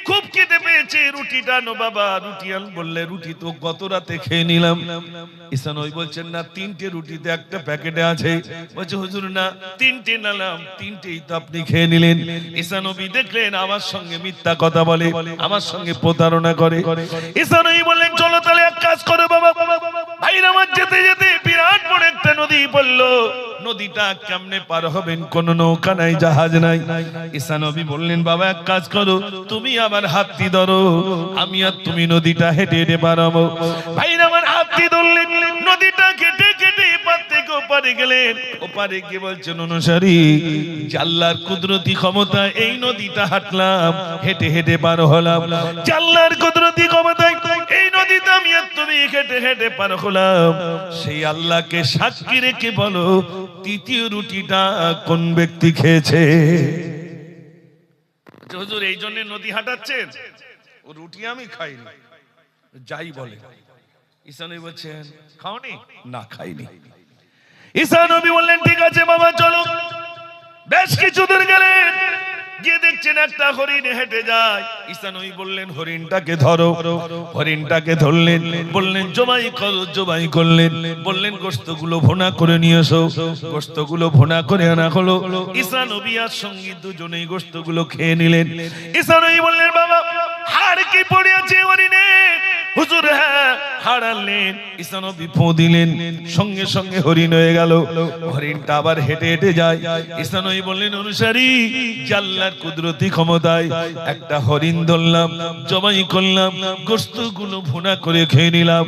খুব খিদে পেয়েছে, রুটিটা আনো বাবা। রুটি আন বললে রুটি তো গত রাতে খেয়ে নিলাম। ঈসা নবী বলছেন না 3টে রুটিতে একটা প্যাকেটে আছে। বলছে হুজুর না 3টে নালাম, 3টেই তো আপনি খেয়ে নিলেন। ঈসা নবী দেখলেন আমার সঙ্গে মিথ্যা কথা বলে, আমার সঙ্গে প্রতারণা করে। ঈসা নবী বললেন চলো তাহলে এক কাজ করো বাবা। ভাইরা আমার, যেতে যেতে বিরাট বড় একটা নদী পড়লো। নদীটা কেমনে পার হবেন? কোন নৌকা নাই, জাহাজ নাই। ঈসা নবী বললেন, বাবা এক কাজ করো, তুমি আমার হাতটি ধরো, আমি আর তুমি নদীটা হেঁটে হেঁটে পার হবো। ভাইরা আমার হাতটি ধরলেন, নদীটা কেটে কেটে এপার থেকে ওপারে গেলেন। ওপারে গিয়ে বলছেন, অনুসারী, আল্লাহর কুদরতি ক্ষমতা এই নদীটা হাঁটলাম, হেঁটে হেঁটে পার হলাম। আল্লাহর কুদরতি ক্ষমতায় এই নদীটা আমি আর তুমি হেঁটে হেঁটে পার হলাম। সেই আল্লাহকে সাক্ষী রেখে বলো, তৃতীয় রুটিটা কোন ব্যক্তি খেয়েছে? হুজুর এই জন্য নদী হাঁটাচ্ছেন? ও রুটি আমি খাইনি, যাই বলে। ঈসা নবী বলছেন, খাওনি? না, খাইনি। ঈসা নবী বললেন, ঠিক আছে বাবা চলো। বেশ কিছু দূর গেলেন, গিয়ে দেখছেন একটা হরিণ হেঁটে যায়। ঈসা নবী বললেন, হরিণটাকে ধরো। হরিণটাকে ধরলেন, বললেন জবাই করো। জবাই করলেন, বললেন গোশতগুলো ভুনা করে নিয়ে এসো। গোশতগুলো ভুনা করে আনা হলো। ঈসা নবী আর সঙ্গী দুজনেই গোশতগুলো খেয়ে নিলেন। ঈসা নবী বললেন, বাবা হাড় কি পড়ে আছে হরিণে? হুজুর হ্যাঁ, হাড় আনলেন। ঈসা নবী ফু দিলেন, সঙ্গে সঙ্গে হরিণ হয়ে গেল। হরিণটা আবার হেঁটে হেঁটে যায়। ঈসা নবী বললেন, অনুসারী, আল্লাহর কুদরতি ক্ষমতায় একটা হরিণ ধরলাম, জবাই করলাম, গোশতগুলো ভুনা করে খেয়ে নিলাম,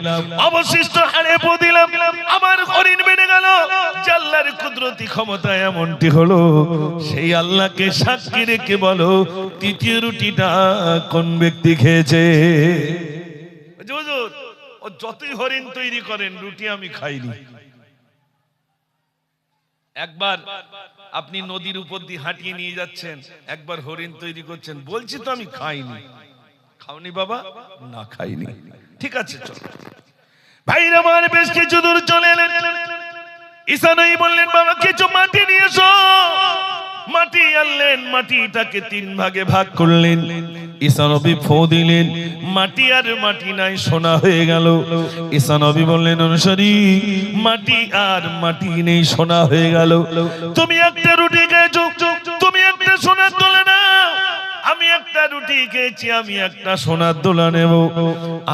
অবশিষ্ট হাড়ে ফু দিলাম, আমার হরিণ বেড়ে গেল। আল্লাহর কুদরতি ক্ষমতায় এমনটি হলো। সেই আল্লাহকে সাক্ষী রেখে বলো, তৃতীয় রুটিটা কোন ব্যক্তি খেয়েছে? হুজুর ও যতই হরিণ তৈরি করেন, রুটি আমি খাইনি। একবার আপনি নদীর উপর দিয়ে হাঁটিয়ে নিয়ে যাচ্ছেন, একবার হরিণ তৈরি করছেন, বলছি তো আমি খাইনি। খাওনি বাবা? না, খাইনি। ঠিক আছে চলো। ভাইরা আমার, বেশ কিছু দূর চলে এলেন। ঈসা নবী বললেন, বাবা কিছু মাটি নিয়ে এসো। মাটি আনলেন, মাটিটাকে 3 ভাগে ভাগ করলেন। ঈসা নবী ফু দিলেন, মাটি আর মাটি নাই, সোনা হয়ে গেল। ঈসা নবী বললেন, অনুসারী, মাটি আর মাটি নেই, সোনা হয়ে গেল। তুমি একটা রুটি খেয়েছো, তুমি একটা সোনার দোলা নাও। আমি একটা রুটি খেয়েছি, আমি একটা সোনার দোলা নেব।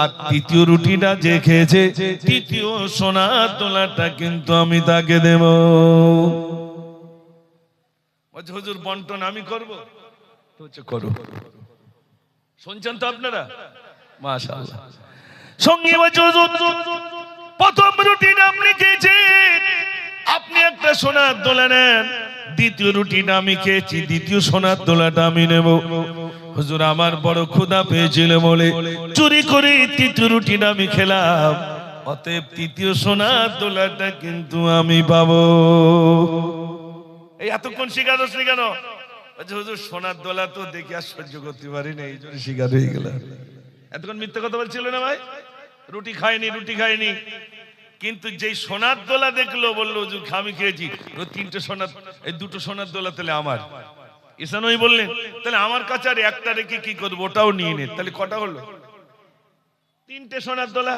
আর তৃতীয় রুটিটা যে খেয়েছে, তৃতীয় সোনার দোলাটা কিন্তু আমি তাকে দেব। হুজুর বন্টন আমি করবো? করো। শুনছেন তো আপনারা? মাশাআল্লাহ। সঙ্গে বলছে, হুজুর প্রথম রুটিটা আপনি খেয়েছেন, আপনি একটা সোনার দোলা নেন। দ্বিতীয় রুটিটা আমি খেয়েছি, দ্বিতীয় সোনার দোলাটা আমি নেব। হুজুর আমার বড় ক্ষুধা পেয়েছিল বলে চুরি করে তৃতীয় রুটিটা আমি খেলাম, অতএব তৃতীয় সোনার দোলাটা কিন্তু আমি পাবো। এই এতক্ষণ শিকার হচ্ছে কেন? হুজুর সোনার দোলা তো দেখে আর সহ্য করতে পারি না, এই জন্য শিকার হয়ে গেলাম। এতক্ষণ মিথ্যা কথা বলছিল না ভাই? রুটি খাইনি, রুটি খাইনি, কিন্তু যেই সোনার দোলা দেখলো বললো হুজুর আমি খেয়েছি। তিনটে সোনার, এই দুটো সোনার দোলা তাহলে আমার। ঈসা নবী বললেন, তাহলে আমার কাছে আর একটা রেখে কি করবো, ওটাও নিয়ে নে। তাহলে কটা হলো? 3টে সোনার দোলা।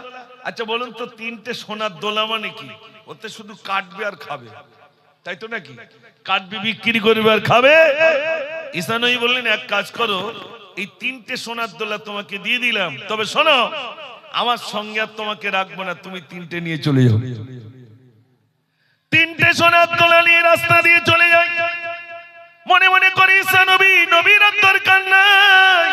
আচ্ছা বলুন তো, 3টে সোনার দোলা মানে কি? ওতে শুধু কাটবে আর খাবে, তাই তো নাকি? কাটবে, বিক্রি করবে আর খাবে। ঈসা নবী বললেন, এক কাজ করো, এই 3টে সোনার দোলা তোমাকে দিয়ে দিলাম, তবে শোনো, আমার সঙ্গে আর তোমাকে রাখবো না, তুমি 3টে নিয়ে চলে যাও। 3টে সোনার দোলা নিয়ে রাস্তা দিয়ে চলে যায়। মনে মনে করে, ঈসা নবী, নবীর দরকার নাই,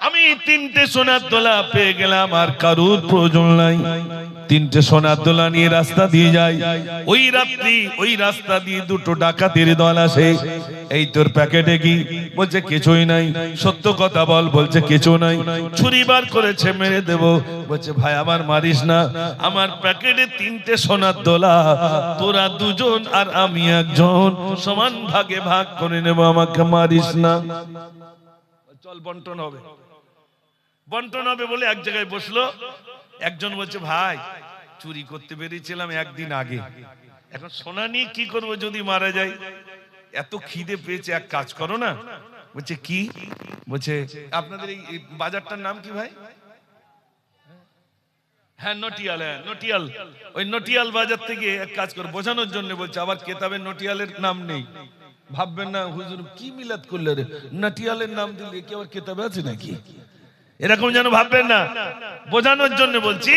আমি 3টে সোনার দোলা পেয়ে গেলাম, আর কারুর প্রয়োজন নাই। 3টে সোনার দোলা নিয়ে রাস্তা দিয়ে যায়। ওই রাত্রি ওই রাস্তা দিয়ে 2টো ডাকাতের দল আসে। এই তোর প্যাকেটে কি? বলছে কিছুই নাই। সত্য কথা বল। বলছে কিছু নাই। ছুরি বার করেছে, মেরে দেব। বলছে ভাই আমার মারিস না, আমার প্যাকেটে 3টে সোনার দোলা, তোরা 2জন আর আমি 1জন সমান ভাগে ভাগ করে নেব, আমাকে মারিস না। চল বন্টন হবে। বন্টন হবে বলে এক জায়গায় বসলো। একজন বলছে, ভাই চুরি করতে বেরিয়েছিলাম একদিন আগে, এখন সোনা নিয়ে কি করব যদি মারা যায়? এত খিদে পেয়েছে, এক কাজ করো না। বলছে কি? বলছে আপনাদের এই বাজারটার নাম কি ভাই? হ্যাঁ নটিয়াল। হ্যাঁ নটিয়াল। ওই নটিয়াল বাজার থেকে এক কাজ করো, বোঝানোর জন্য বলছে। আবার কেতাবে নটিয়ালের নাম নেই, ভাববেন না হুজুর কি মিলাদ করলে রে, নটিয়ালের নাম দিলে কি আবার কেতাবে আছে নাকি, এরকম যেন ভাববেন না। বোঝানোর জন্য বলছি,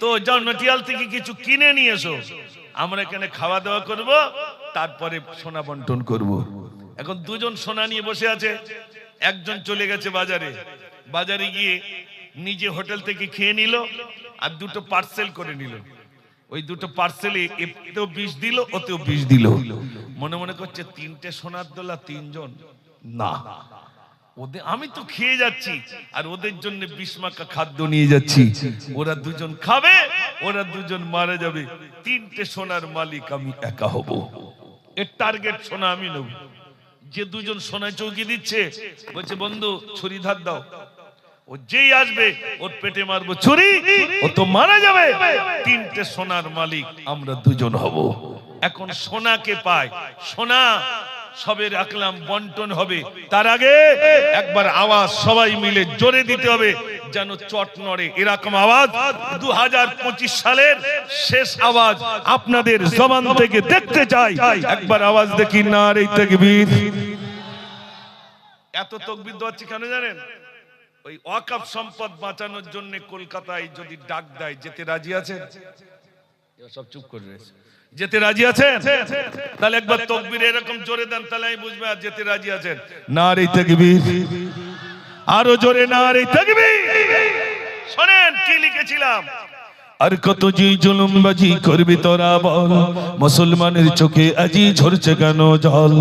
তো যাও নটিয়াল থেকে কিছু কিনে নিয়ে এসো, আমরা এখানে খাওয়া দাওয়া করব, তারপরে সোনা বন্টন করব। এখন দুজন সোনা নিয়ে বসে আছে, একজন চলে গেছে বাজারে, বাজারে গিয়ে নিজে হোটেল থেকে খেয়ে নিল আর দুটো পার্সেল করে নিল। ওই দুটো পার্সেলে এতেও 20 দিল, ওতেও 20 দিল। মনে মনে করছে 3টে সোনার দোলা 3 জন না, ওদের আমি তো খেয়ে যাচ্ছি আর ওদের জন্য 20 মাকা খাদ্য নিয়ে যাচ্ছি, ওরা দুজন খাবে, ওরা দুজন মারা যাবে, 3টে সোনার মালিক আমি একা হব। এর টার্গেট সোনা আমি নেব। যে দুজন সোনা চৌকি দিচ্ছে বলছে বন্ধু ছুরি ধার দাও, ও যেই আসবে ওর পেটে মারবো ছুরি, ও তো মারা যাবে, 3টে সোনার মালিক আমরা দুজন হব। এখন সোনাকে পায়, সোনা সবে রাখলাম, বন্টন হবে, তার আগে একবার আওয়াজ সবাই মিলে জোরে দিতে হবে যেন চট নড়ে। এরকম আওয়াজ 2025 সালের শেষ আওয়াজ আপনাদের জবান থেকে দেখতে চাই। একবার আওয়াজ দেখি, নারে তাকবীর। এত তাকবীর দেওয়াচ্ছি কেন জানেন? ওই ওয়াকফ সম্পদ বাঁচানোর জন্য কলকাতায় যদি ডাক দেয়, যেতে রাজি আছেন? সব চুপ করে রয়েছে। যেতে রাজি আছেন? তাহলে একবার তাকবীর এরকম জোরে দেন, তাহলে আমি বুঝবো আর যেতে রাজি আছেন। নারে তাকবীর, আরো জোরে নারে তাকবীর। শুনেন কি লিখেছিলাম। আর কত যে জুলুমবাজি করবি তোরা বল, মুসলমানের চোখে আজি ঝরছে কেন জল।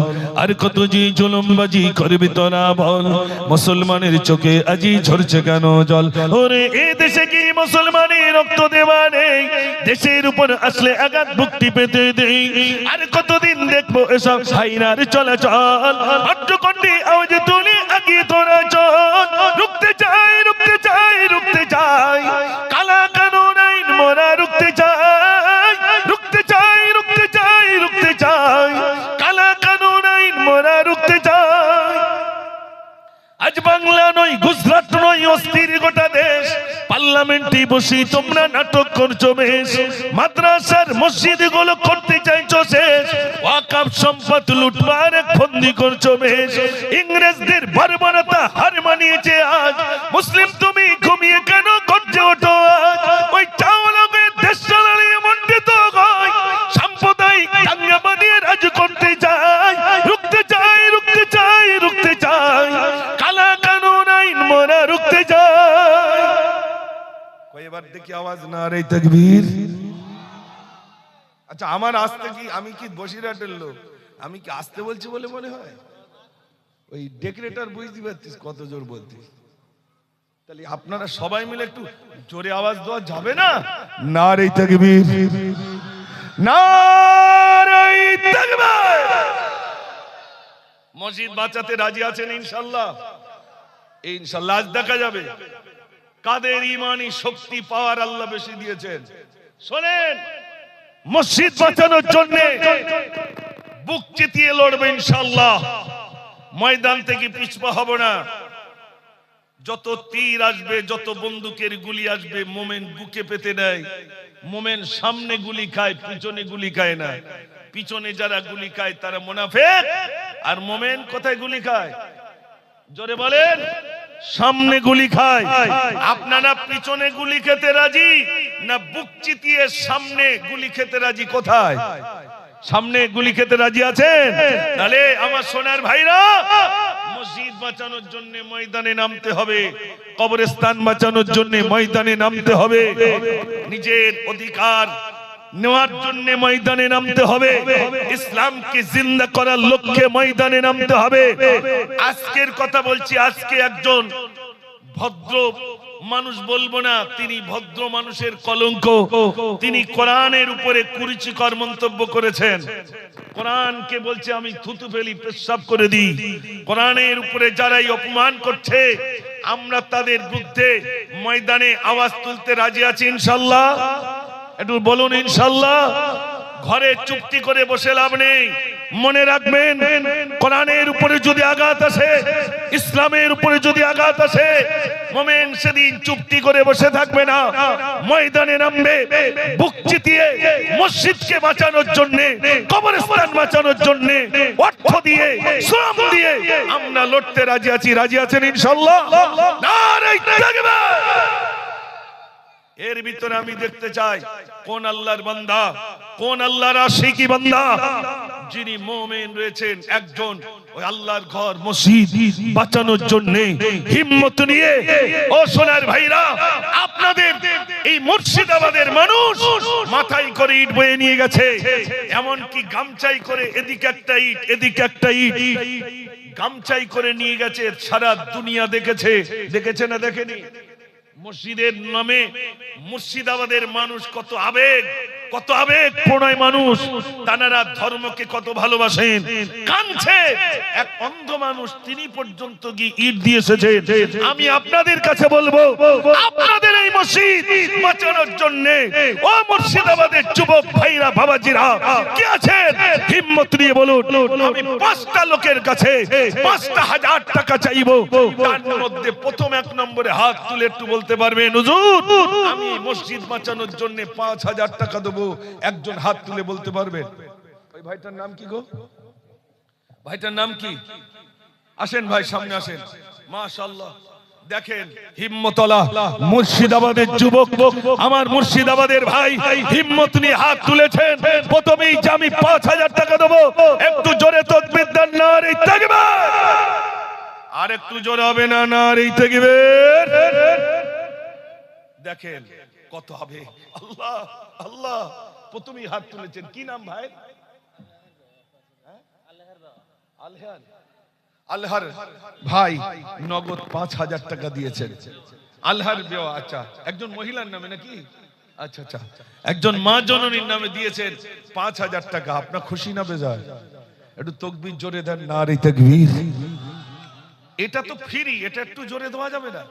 আর কত যে জুলুমবাজি করবি তোরা বল, মুসলমানের চোখে আজি ঝরছে কেন জল। ওরে এ দেশে কি মুসলমানের রক্ত দেওয়া নেই, দেশের উপর আসলে আঘাত মুক্তি পেতে দেই। আর কতদিন দেখবো এসব হাইনার চলাচল, অট্টকন্ডি আওয়াজ তুলে আগিয়ে তোরা চল। রুখতে চাই, রুখতে চাই, রুখতে চাই, কালা কানুন আইন মোরা রুখতে চাই, রুখতে চাই, রুখতে চাই, রুখতে চাই, কালা কানুন আইন মোরা রুখতে চাই। আজ বাংলা নয়, গুজরাট নয়, অস্থির গোটা দেশ। পার্লামেন্টে বসে তোমরা নাটক করছো বেশ, মাদ্রাসার মসজিদ গুলো করতে চাইছো শেষ, ওয়াকফ সম্পদ লুটবার ফন্দি করছো বেশ। ইংরেজদের বর্বরতা হার মানিয়েছে আজ, মুসলিম তুমি ঘুমিয়ে কেন করছো ওঠো আজ। ওই চাওয়ালকে দেশ চালালে মন্ডিত হয়, সাম্প্রদায়িক দাঙ্গা বানিয়ে রাজ করতে চায়। রুখতে চাই, রুখতে চাই, রুখতে চাই, কালা কানুন আইন মোরা রুখতে চাই। কয়েকবার দেখি আওয়াজ নারে তাকবীর। আচ্ছা আমার আসতে কি, আমি কি বসিরহাটের লোক, আমি কি আসতে বলছি বলে মনে হয়? ওই ডেকরেটর বুঝতে পারছিস কত জোর বলছিস? তাহলে আপনারা সবাই মিলে একটু জোরে আওয়াজ দেওয়া যাবে না? নারে তাকবীর, নারে তাকবীর। মসজিদ বাঁচাতে রাজি আছেন ইনশাআল্লাহ? ইনশাআল্লাহ আজ দেখা যাবে কাদের ইমানি শক্তি পাওয়ার আল্লাহ বেশি দিয়েছেন। শোনেন, মসজিদ বাঁচানোর জন্য বুক চিতিয়ে লড়বে ইনশাআল্লাহ। ময়দান থেকে পিছপা হব না। যত তীর আসবে, যত বন্দুকের গুলি আসবে, মোমেন বুকে পেতে নেয়। মোমেন সামনে গুলি খায়, পিছনে গুলি খায় না। পিছনে যারা গুলি খায় তারা মুনাফিক, আর মোমেন কোথায় গুলি খায়? জোরে বলেন। সামনে গুলি খায়। আপনারা পিছনে গুলি খেতে রাজি না বুক চিতিয়ে সামনে গুলি খেতে রাজি? কোথায়? সামনে গুলি খেতে রাজি আছেন? তাহলে আমার সোনার ভাইরা, মসজিদ বাঁচানোর জন্য ময়দানে নামতে হবে, কবরস্থান বাঁচানোর জন্য ময়দানে নামতে হবে, নিজের অধিকার নেওয়ার জন্য ময়দানে নামতে হবে, ইসলামকে জিন্দা করার লক্ষ্যে ময়দানে নামতে হবে। আজকের কথা বলছি, আজকে একজন ভদ্র মানুষ বলবো না, তিনি ভদ্র মানুষের কলঙ্ক। তিনি কোরআনের উপরে কুরুচিকর মন্তব্য করেছেন। কোরআনকে বলছে আমি থুতু ফেলি, পেশাব করে দিই। কোরআনের উপরে যারাই অপমান করছে, আমরা তাদের বিরুদ্ধে ময়দানে আওয়াজ তুলতে রাজি আছি ইনশাআল্লাহ। একটু বলুন ইনশাআল্লাহ। ঘরে চুক্তি করে বসে লাভ নেই। মনে রাখবেন, কোরআনের উপরে যদি আঘাত আসে, ইসলামের উপরে যদি আঘাত আসে, মুমিন সেদিন চুক্তি করে বসে থাকবে না, ময়দানে নামবে। বুক চিতিয়ে মসজিদকে বাঁচানোর জন্য, কবরস্থান বাঁচানোর জন্য অর্থ দিয়ে, শ্রম দিয়ে আমরা লড়তে রাজি আছি। রাজি আছেন ইনশাআল্লাহ? নারে তাকবীর। এর ভিতরে আমি দেখতে চাই কোন আল্লাহর বান্দা, কোন আল্লাহর আশিকি বান্দা যিনি মুমিন রয়েছেন, একজন ওই আল্লাহর ঘর মসজিদ বাঁচানোর জন্য হিম্মত নিয়ে। ও সোনার ভাইরা, আপনাদের এই মুর্শিদাবাদের মানুষ মাথায় করে ইট বয়ে নিয়ে গেছে, এমন কি গামছাই করে এদিকে একটা ইট এদিকে একটা ইট গামছাই করে নিয়ে গেছে। সারা দুনিয়া দেখেছে, দেখেছে না দেখেনি? মসজিদের নামে মুর্শিদাবাদের মানুষ কত আবেগ, কত আবেগ প্রণয় মানুষ, তানারা ধর্মকে কত ভালোবাসেন। কাঁদছে এক অন্ধ মানুষ, তিনি পর্যন্ত গিয়ে ইট দিয়ে এসেছে। আমি আপনাদের কাছে বলবো, আপনাদের এই মসজিদ বাঁচানোর জন্য ও মুর্শিদাবাদের যুবক ভাইরা, বাবাজিরা কি আছেন, হিম্মত নিয়ে বলুন, আমি 5টা লোকের কাছে 5,000 টাকা চাইবো। তার মধ্যে প্রথম 1 নম্বরে হাত তুলে একটু বলতে পারবেন, হুজুর আমি মসজিদ বাঁচানোর জন্য 5,000 টাকা দেবো। একজন হাত তুলে বলতে পারবেন? ওই ভাইটার নাম কি গো? ভাইটার নাম কি? আসেন ভাই, সামনে আসেন। মাশাআল্লাহ, দেখেন হিম্মতওয়ালা মুর্শিদাবাদের যুবক, আমার মুর্শিদাবাদের ভাই হিম্মত নিয়ে হাত তুলেছেন। প্রথমেই যে আমি 5,000 টাকা দেবো, একটু জোরে তাকবীর দেন, নারে তাকবীর। আর একটু জোরে হবে না, নারে তাকবীর। দেখেন কত হবে। আল্লাহ আল্লাহ, প্রথমেই হাত তুলেছেন। কি নাম ভাই? আলহার। আলহার ভাই নগদ 5,000 টাকা দিয়েছেন। আলহার বিয়া, আচ্ছা একজন মহিলার নামে নাকি? আচ্ছা আচ্ছা, একজন মা জননীর নামে দিয়েছেন 5,000 টাকা। আপনার খুশি না বেজার? একটু তাকবীর জোরে দেন, নারে তাকবীর। এটা তো ফ্রি, এটা একটু জোরে দেওয়া যাবে না?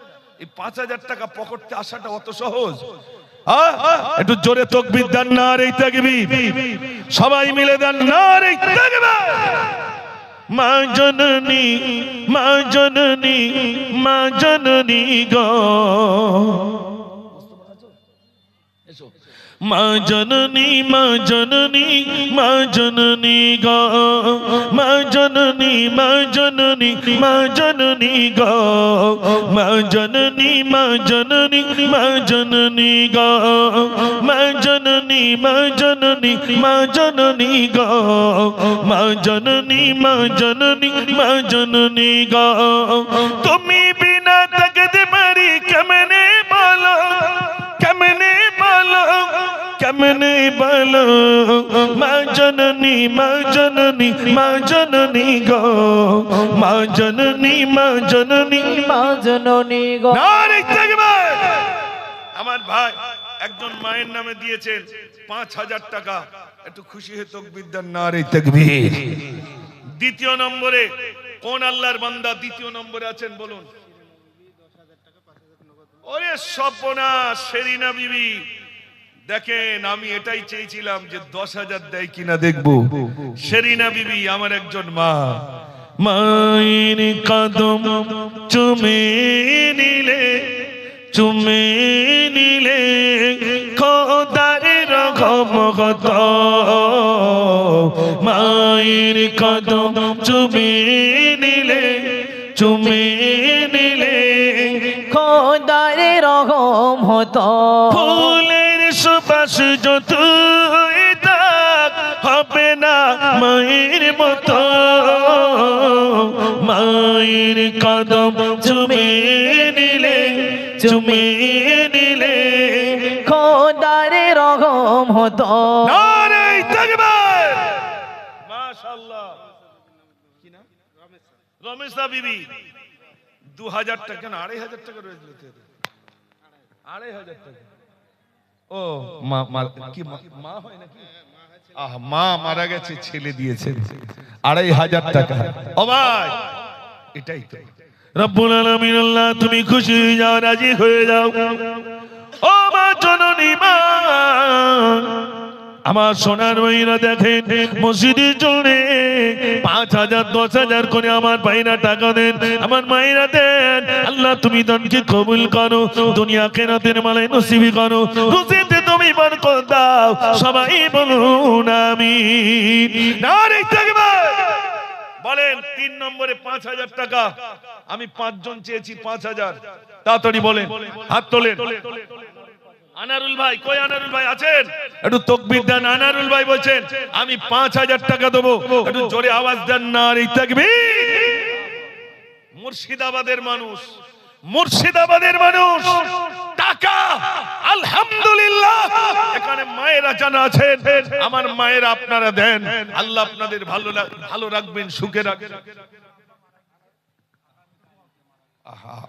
এই 5,000 টাকা পকেটে আসাটা অত সহজ? একটু জোরে তাকবীর দেন, নারে তাকবীর। সবাই মিলে দেন, নারে তাকবীর। মা জননী, মা জননী, মা জননী গো, মা জননী, মা জননী, মা জননী গো, মা জননী, মা জননী, মা জননী গো, মা জননী, মা জননী, মা জননী গো, মা জননী, মা জননী, মা জননী গো, মা জননী, মা জননী, মা জননী গো। তুমি বিনা তাকতে পারি কেমনে বলো, কেমনে বলো, কেমনে বলো, মা জননী, মা জননী, মা জননী গো, মা জননী, মা জননী, মা জননী গো। নারে তাকবীর। আমার ভাই একজন মায়ের নামে দিয়েছেন 5,000 টাকা। একটু খুশি হয়ে তাকবীর দেন, নারে তাকবীর। দ্বিতীয় নম্বরে কোন আল্লাহর বান্দা দ্বিতীয় নম্বরে আছেন বলুন? ওরে সপনা শেরিনা বিবি। দেখেন আমি এটাই চেয়েছিলাম যে 10,000 দেয় কিনা দেখবো। শেরিনা বিবি আমার একজন মা, মায়ের কদম চুমে নিলে, চুমে নিলে খোদার রহম কত, মায়ের কদম চুমে নিলে, চুমে নিলে খোদার রহম হতো। ফুলের সুবাস যত দাগ হবে না মায়ের মতো, মায়ের কদম চুমে নিলে, চুমে নিলে খোদার রহম হতো। নারে তাকবীর। মাশাআল্লাহ। কি নাম? রমেশা বিবি। 2,000 টাকা না 2,500 টাকা রয়েছে। 2,500 টাকা। ও মা, কি মা হয় নাকি? আহ, মা মারা গেছে, ছেলে দিয়েছে 2,500 টাকা। ও ভাই এটাই তো রব্বুল আলামিন। আল্লাহ তুমি খুশি হয়ে যাও, রাজি হয়ে যাও। ও মা জননী, মা আমার সোনার ভাইরা দেখেন মসজিদের জন্য 5,000 10,000 করে আমার ভাইরা টাকা দেন, আমার মায়েরা দেন। আল্লাহ তুমি দানকে কবুল করো, দুনিয়া আখিরাতের মালায় নসিবি করো, রুজিতে তুমি বরকত দাও। সবাই বলুন আমিন। নারে তাকবীর। বলেন 3 নম্বরে 5,000 টাকা। আমি 5 জন চেয়েছি 5,000। তাড়াতাড়ি বলেন, হাত তোলেন। আনারুল ভাই কই? আনারুল ভাই আছেন? একটু তাকবীর দেন। আনারুল ভাই বলছেন আমি 5000 টাকা দেবো। একটু জোরে আওয়াজ দেন নারে তাকবীর। মুর্শিদাবাদের মানুষ, মুর্শিদাবাদের মানুষ টাকা আলহামদুলিল্লাহ। এখানে মায়েরা জানা আছেন, আমার মায়েরা আপনারা দেন, আল্লাহ আপনাদের ভালো রাখবেন, সুখে রাখবেন।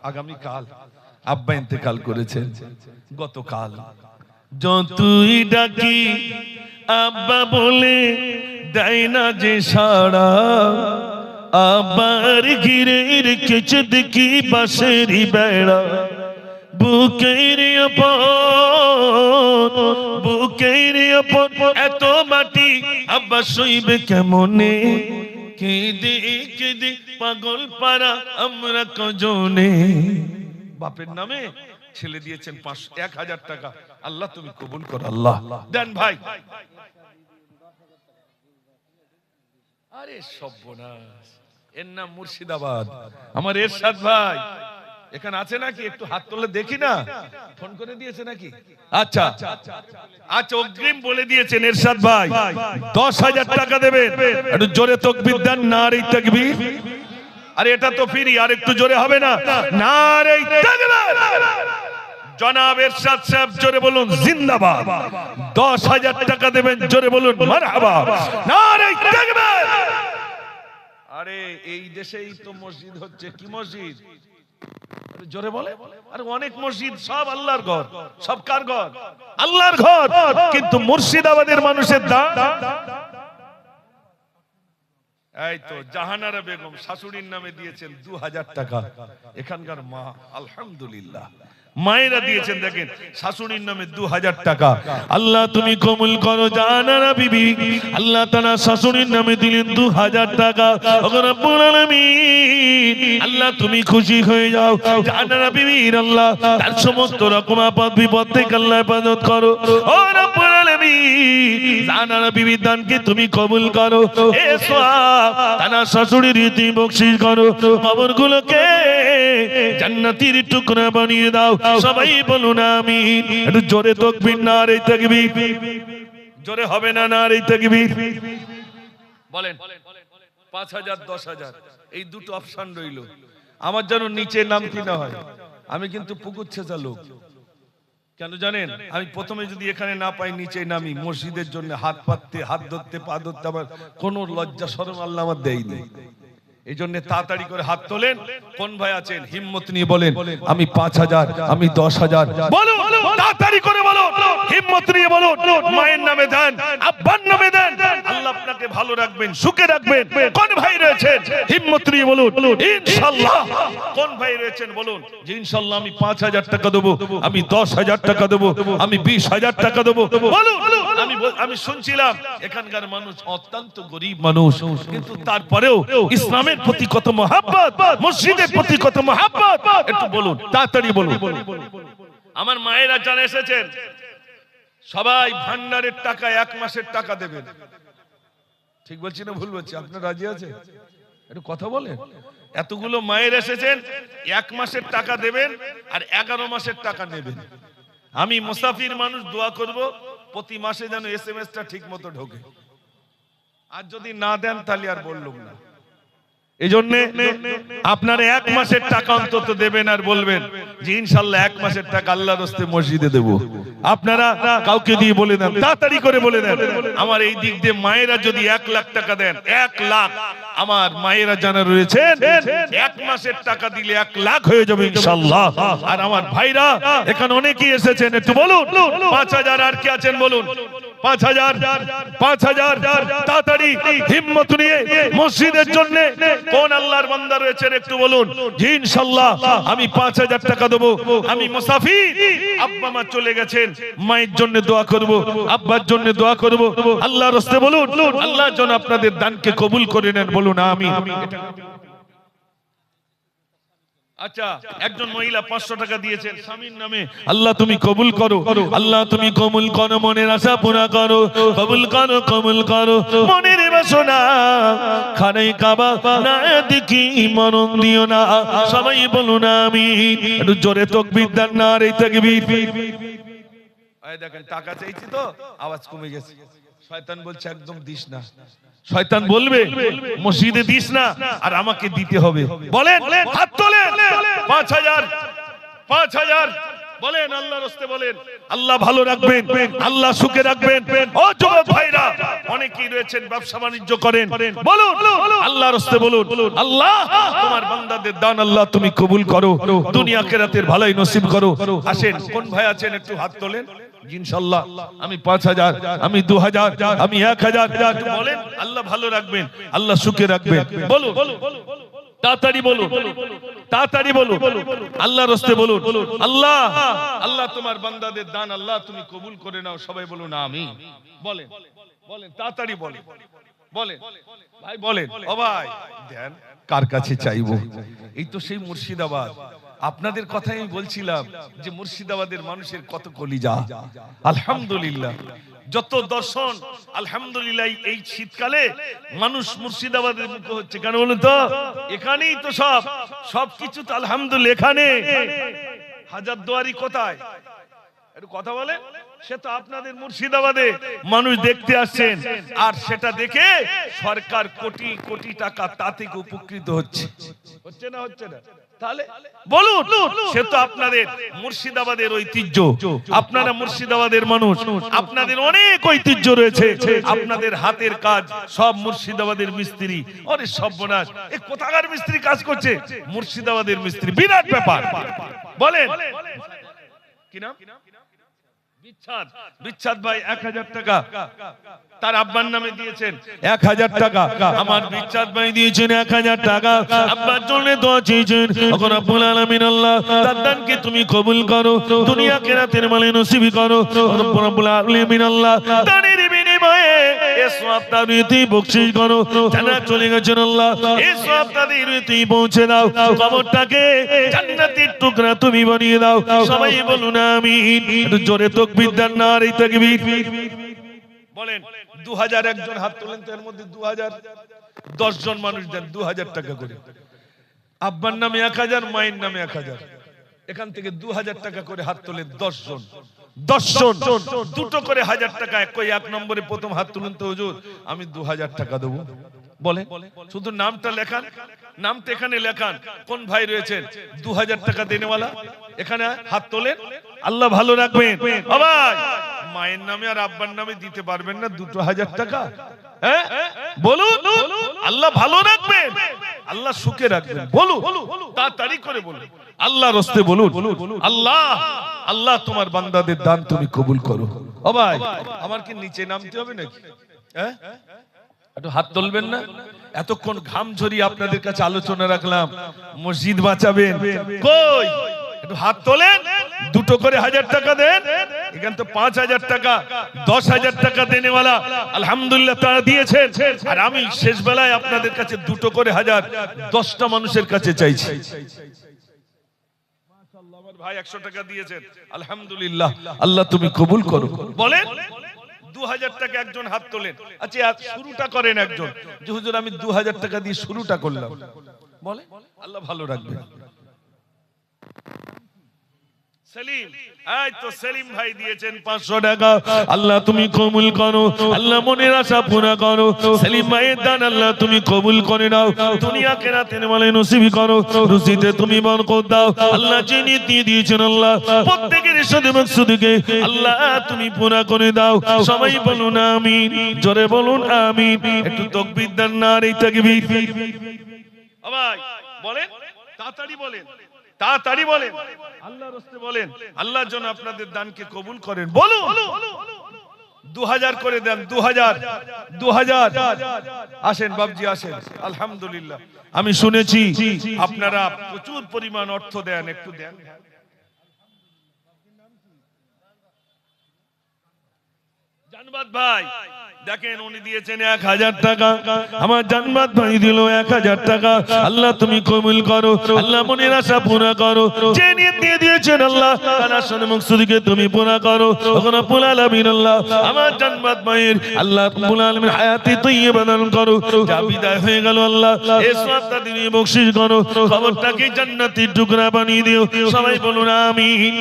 আগামী কাল আব্বা ইন্তেকাল করেছেন গতকাল। যতই ডাকি আব্বা বলে দেয় না যে সাড়া, আবার ঘিরে রেখেছে দেখি বাঁশেরই বেড়া। বুকের আপন এত মাটি আব্বা সইবে কেমনে, কেঁদে কেঁদে পাগল পারা আমরা কজনে। বাপের নামে ছেলে দিয়েছেন 1000 টাকা। আল্লাহ তুমি কবুল করো, আল্লাহ দেন ভাই। আরে সর্বনাশ, এর নাম মুর্শিদাবাদ। আমার এরশাদ ভাই এখানে আছে নাকি? একটু হাত তুলে দেখি না, ফোন করে দিয়েছে নাকি? আচ্ছা আচ্ছা, অগ্রিম বলে দিয়েছেন এরশাদ ভাই 10,000 টাকা দেবেন। একটু জোরে তাকবীর দেন, নারে তাকবীর। আরে এটা তো ফ্রি, আর একটু জোরে হবে না? নারে তাকবীর। জনাব এরশাদ সাহেব জোরে বলুন জিন্দাবাদ। 10,000 টাকা দেবেন, জোরে বলুন মারহাবা, নারে তাকবীর। আরে এই দেশেই তো মসজিদ হচ্ছে, কি মসজিদ? জোরে বলে। আর অনেক মসজিদ, সব আল্লাহর ঘর। সব কার ঘর? আল্লাহর ঘর। কিন্তু মুর্শিদাবাদের মানুষের দান। এই তো জাহানারা বেগম শাশুড়ির নামে দিয়েছেন 2000 টাকা। এখানকার মা আলহামদুলিল্লাহ, মায়েরা দিয়েছেন দেখেন শাশুড়ির নামে 2000 টাকা। আল্লাহ তুমি কবুল করো জাহানারা বিবি। আল্লাহ তাআলা শাশুড়ির নামে দিলেন 2000 টাকা। ওগো রব্বুল আলামিন, আল্লাহ তুমি খুশি হয়ে যাও জাহানারা বিবির। আল্লাহ তার সমস্ত রকম আপদ বিপদ থেকে আল্লাহ হেফাজত করো। ও রব্বুল আলামিন, জাহানারা বিবির দানকে তুমি কবুল করো। এ সওয়াব তার শাশুড়ির রীতি বকশিশ করো। কবরগুলোকে জান্নাতের টুকরা বানিয়ে দাও। সবাই বলুন আমিন। একটু জোরে তাকবীর, নারে তাকবীর। জোরে হবে না? নারে তাকবীর বলেন। 5000 10,000 এই দুটো অপশন রইল। আমার যেন নিচে নামতে না হয়। আমি কিন্তু পুকুর ছেঁচা লোক, কেন জানেন? আমি প্রথমে যদি এখানে না পাই নিচে নামি। মসজিদের জন্য হাত পাততে, হাত ধরতে, পা ধরতে আমার কোনো লজ্জা শরম আল্লাহ আমার দেয়নি। এই জন্য তাড়াতাড়ি করে হাত তোলেন। কোন ভাই আছেন হিম্মত নিয়ে বলেন আমি 5000, আমি 10,000। বলুন তাড়াতাড়ি করে বলুন, হিম্মত নিয়ে বলুন। মায়ের নামে দেন, আব্বার নামে দেন, আল্লাহ আপনাকে ভালো রাখবেন, সুখে রাখবেন। কোন ভাই রয়েছেন হিম্মত নিয়ে বলুন ইনশাআল্লাহ। কোন ভাই রয়েছেন বলুন যে ইনশাআল্লাহ আমি 5000 টাকা দেব, আমি 10,000 টাকা দেব, আমি 20,000 টাকা দেব। বলুন। আমি শুনছিলাম এখানকার মানুষ অত্যন্ত গরিব মানুষ, কিন্তু তারপরেও ইসলামের প্রতি কত মহব্বত, মসজিদের প্রতি কত মহব্বত। একটু বলুন, তাড়াতাড়ি বলুন। আমার মায়েরা জানে এসেছেন সবাই ভান্ডারের টাকা 1 মাসের টাকা দেবেন। ঠিক বলছি না ভুল বলছি? আপনারা রাজি আছেন? একটু কথা বলেন। এতগুলো মায়ের এসেছেন, 1 মাসের টাকা দেবেন আর 11 মাসের টাকা নেবেন। আমি মুসাফির মানুষ, দোয়া করব প্রতি মাসে যেন SMS-টা ঠিক মতো ঢোকে। আর যদি না দেন তাহলে আর বললাম না। এই জন্য আপনারা 1 মাসের টাকা অন্তত দেবেন আর বলবেন যে ইনশাআল্লাহ 1 মাসের টাকা আল্লাহর রাস্তায় মসজিদে দেব। আপনারা কাউকে দিয়ে বলে দেন, তাড়াতাড়ি করে বলে দেন। আমার এই দিক দিয়ে মায়েরা যদি 1 লাখ টাকা দেন, 1 লাখ, আমার মায়েরা জানা রয়েছে 1 মাসের টাকা দিলে 1 লাখ হয়ে যাবে ইনশাআল্লাহ। আর আমার ভাইরা এখানে অনেকেই এসেছেন, একটু বলুন 5000। আর কি আছেন বলুন? 5000 5000 তাড়াতাড়ি হিম্মত নিয়ে মসজিদের জন্য কোন আল্লাহর বান্দা রয়েছেন একটু বলুন যে ইনশাআল্লাহ আমি 5000 টাকা দেব। আমি মুসাফির, আব্বা মা চলে গেছেন, মায়ের জন্য দোয়া করব, আব্বার জন্য দোয়া করব। আল্লাহর রাস্তায় বলুন, আল্লাহ যেন আপনাদের দানকে কবুল করে নেন। বলুন আমিন। আচ্ছা, একজন মহিলা 500 টাকা দিয়েছেন স্বামীর নামে। আল্লাহ তুমি কবুল করো, আল্লাহ তুমি কবুল করো, মনের আশা পুরা করো, কবুল করো, কবুল করো মনের বাসনা। খানায় কাবা না দেখি মরণ দিও না। সবাই বলুন আমিন। একটু জোরে তাকবীর দেন, নারে তাকবীর। এই দেখেন টাকা চাইছি তো আওয়াজ কমে গেছে। শয়তান বলছে একদম দিস না। শয়তান বলবে মসজিদে দিস না, আর আমাকে দিতে হবে। বলেন হাত তোলেন 5000 5000 বলেন আল্লাহর রাস্তে বলেন। আল্লাহ ভালো রাখবেন, আল্লাহ সুখে রাখবেন। ও যুবক ভাইরা, অনেকেই রয়েছেন ব্যবসা বাণিজ্য করেন, বলুন আল্লাহর রাস্তে বলুন, আল্লাহ তোমার বান্দাদের দান আল্লাহ তুমি কবুল করো, দুনিয়া আখিরাতের ভালাই নসিব করো। আসেন, কোন ভাই আছেন একটু হাত তোলেন। ইনশাআল্লাহ আমি 5000, আমি 2000, আমি 1000 বলেন। আল্লাহ ভালো রাখবেন, আল্লাহ সুখে রাখবেন। বলুন তাড়াতাড়ি বলুন, তাড়াতাড়ি বলুন, আল্লাহর রাস্তে বলুন, আল্লাহ আল্লাহ তোমার বান্দাদের দান আল্লাহ তুমি কবুল করে নাও। সবাই বলুন আমিন। বলেন বলেন তাড়াতাড়ি বলেন, বলেন ভাই বলেন। ও ভাই দেন, কার কাছে চাইবো? এই তো সেই মুর্শিদাবাদ। আপনাদের কথাই আমি বলছিলাম যে মুর্শিদাবাদের মানুষের কত কলিজা। আলহামদুলিল্লাহ যত দর্শন, আলহামদুলিল্লাহ এই শীতকালে মানুষ মুর্শিদাবাদের মুখে হচ্ছে। কেন বলুন তো? এখানেই তো সবকিছু তো আলহামদুলিল্লাহ। এখানে হাজারদুয়ারি কোথায়? একটু কথা বলেন। সে তো আপনাদের মুর্শিদাবাদে মানুষ দেখতে আসছেন, আর সেটা দেখে সরকার কোটি কোটি টাকা তা থেকে উপকৃত হচ্ছে। হচ্ছে না? হচ্ছে না? তাহলে বলুন, সে তো আপনাদের মুর্শিদাবাদের ঐতিহ্য। আপনারা মুর্শিদাবাদের মানুষ, আপনাদের অনেক ঐতিহ্য রয়েছে। আপনাদের হাতের কাজ সব মুর্শিদাবাদের মিস্ত্রি। আরে সর্বনাশ, এ কোথাকার মিস্ত্রি কাজ করছে? মুর্শিদাবাদের মিস্ত্রি। বিরাট ব্যাপার। বলেন কি নাম? বিচ্ছাদ ভাই 1000 টাকা তার আব্বার নামে দিয়েছেন। 1000 টাকা আমার বিচ্ছাদ ভাই দিয়েছেন। 1000 টাকা আব্বার জন্য দোয়া চেয়েছেন। এখন রব্বুল আলামিন আল্লাহ তার দানকে তুমি কবুল করো, দুনিয়া আখিরাতের মালে নসিব করো। রব্বুল আলামিন আল্লাহ দানের বিনিময়ে এই সওয়াব তাদেরই বকশিশ করো। যারা চলে গেছেন আল্লাহ এই সওয়াব তাদেরই পৌঁছে দাও। কবরটাকে জান্নাতের টুকরা তুমি বানিয়ে দাও। সবাই বলুন আমিন। একটু জোরে তাকবীর দেন, নারে তাকবীর। বলেন 2000 একজন হাত তোলেন তো, এর মধ্যে 2000 10 জন মানুষ দেন 2000 টাকা করে। আব্বার নামে 1000, মায়ের নামে 1000। এখান থেকে 2000 টাকা করে হাত তোলেন 10 জন। 10 জন দুটো করে 1000 টাকা। কই এক নম্বরে প্রথম হাত তুলেন তো হুজুর, আমি 2000 টাকা দেব। বলে শুধু নামটা লেখান, নামটা এখানে লেখান। কোন ভাই রয়েছেন 2000 টাকা দেনেওয়ালা? এখানে হাত তোলেন। আল্লাহ ভালো রাখবেন। ও ভাই, মায়ের নামে আর আব্বার নামে দিতে পারবেন না 2000 টাকা? হ্যাঁ বলুন। আল্লাহ ভালো রাখবেন, আল্লাহ সুখে রাখবেন। বলুন তাড়াতাড়ি করে বলুন, আল্লাহর রাস্তে বলুন, আল্লাহ আল্লাহ তোমার বান্দাদের দান তুমি কবুল করো। ও ভাই, আমার কি নিচে নামতে হবে নাকি? হ্যাঁ একটু হাত তুলবেন না? এতক্ষণ ঘাম ঝরিয়ে আপনাদের কাছে আলোচনা রাখলাম, মসজিদ বাঁচাবেন। কই একটু হাত তোলেন। দুটো করে 1000 টাকা দেন। এখান তো 5000 টাকা, 10000 টাকা দেনেওয়ালা আলহামদুলিল্লাহ তারা দিয়েছেন। আর আমি শেষ বেলায় আপনাদের কাছে দুটো করে 1000 10টা মানুষের কাছে চাইছি। মাশাআল্লাহ, আমার ভাই 100 টাকা দিয়েছেন। আলহামদুলিল্লাহ, আল্লাহ তুমি কবুল করো। বলেন 2000 টাকা একজন হাত তোলেন। আচ্ছা শুরুটা করেন একজন, যে হুজুর আমি 2000 টাকা দিয়ে শুরুটা করলাম। বলে আল্লাহ ভালো রাখবে। সেলিম, এই তো সেলিম ভাই দিয়েছেন 500 টাকা। আল্লাহ তুমি কবুল করো, আল্লাহ মনের আশা পুরা করো। সেলিম ভাইয়ের দান আল্লাহ তুমি কবুল করে নাও, দুনিয়া আখিরাতের মালে নসিব করো, রুজিতে তুমি বরকত দাও। আল্লাহ যিনি দিয়ে দিয়েছেন আল্লাহ প্রত্যেকের সাথে মাকসুদকে আল্লাহ তুমি পুরা করে দাও। সবাই বলুন আমিন, জোরে বলুন আমিন। একটু তাকবীর দেন, নারে তাকবীর। ও ভাই বলেন, তাড়াতাড়ি বলেন, তাড়াতাড়ি বলেন, আল্লাহর রাস্তে বলেন, আল্লাহর জন্য আপনাদের দানকে কবুল করেন। বলুন 2000 করে দেন। 2000 আসেন বাবজি, আসেন। আলহামদুলিল্লাহ, আমি শুনেছি আপনারা প্রচুর পরিমাণ অর্থ দেন। একটু দেন। জানবাদ ভাই দেখেন, উনি দিয়েছেন 1000 টাকা। আমার জানবাদ ভাই দিল 1000 টাকা। আল্লাহ তুমি কবুল করো, আল্লাহ মনের আশা পুরা করো। যে নিয়ত দিয়ে দিয়েছেন আল্লাহ তার আশার মাকসুদকে তুমি পুরা করো। ওগো রব্বুল আলামিন আল্লাহ আমার জানবাদ ভাইয়ের আল্লাহ রব্বুল আলামিন হায়াতে তৈয়বা দান করো। যা বিদায় হয়ে গেল আল্লাহ এই সওয়াবটা তুমি বকশিশ করো, কবরটাকে জান্নাতের টুকরা বানিয়ে দিও। সবাই বলুন আমিন।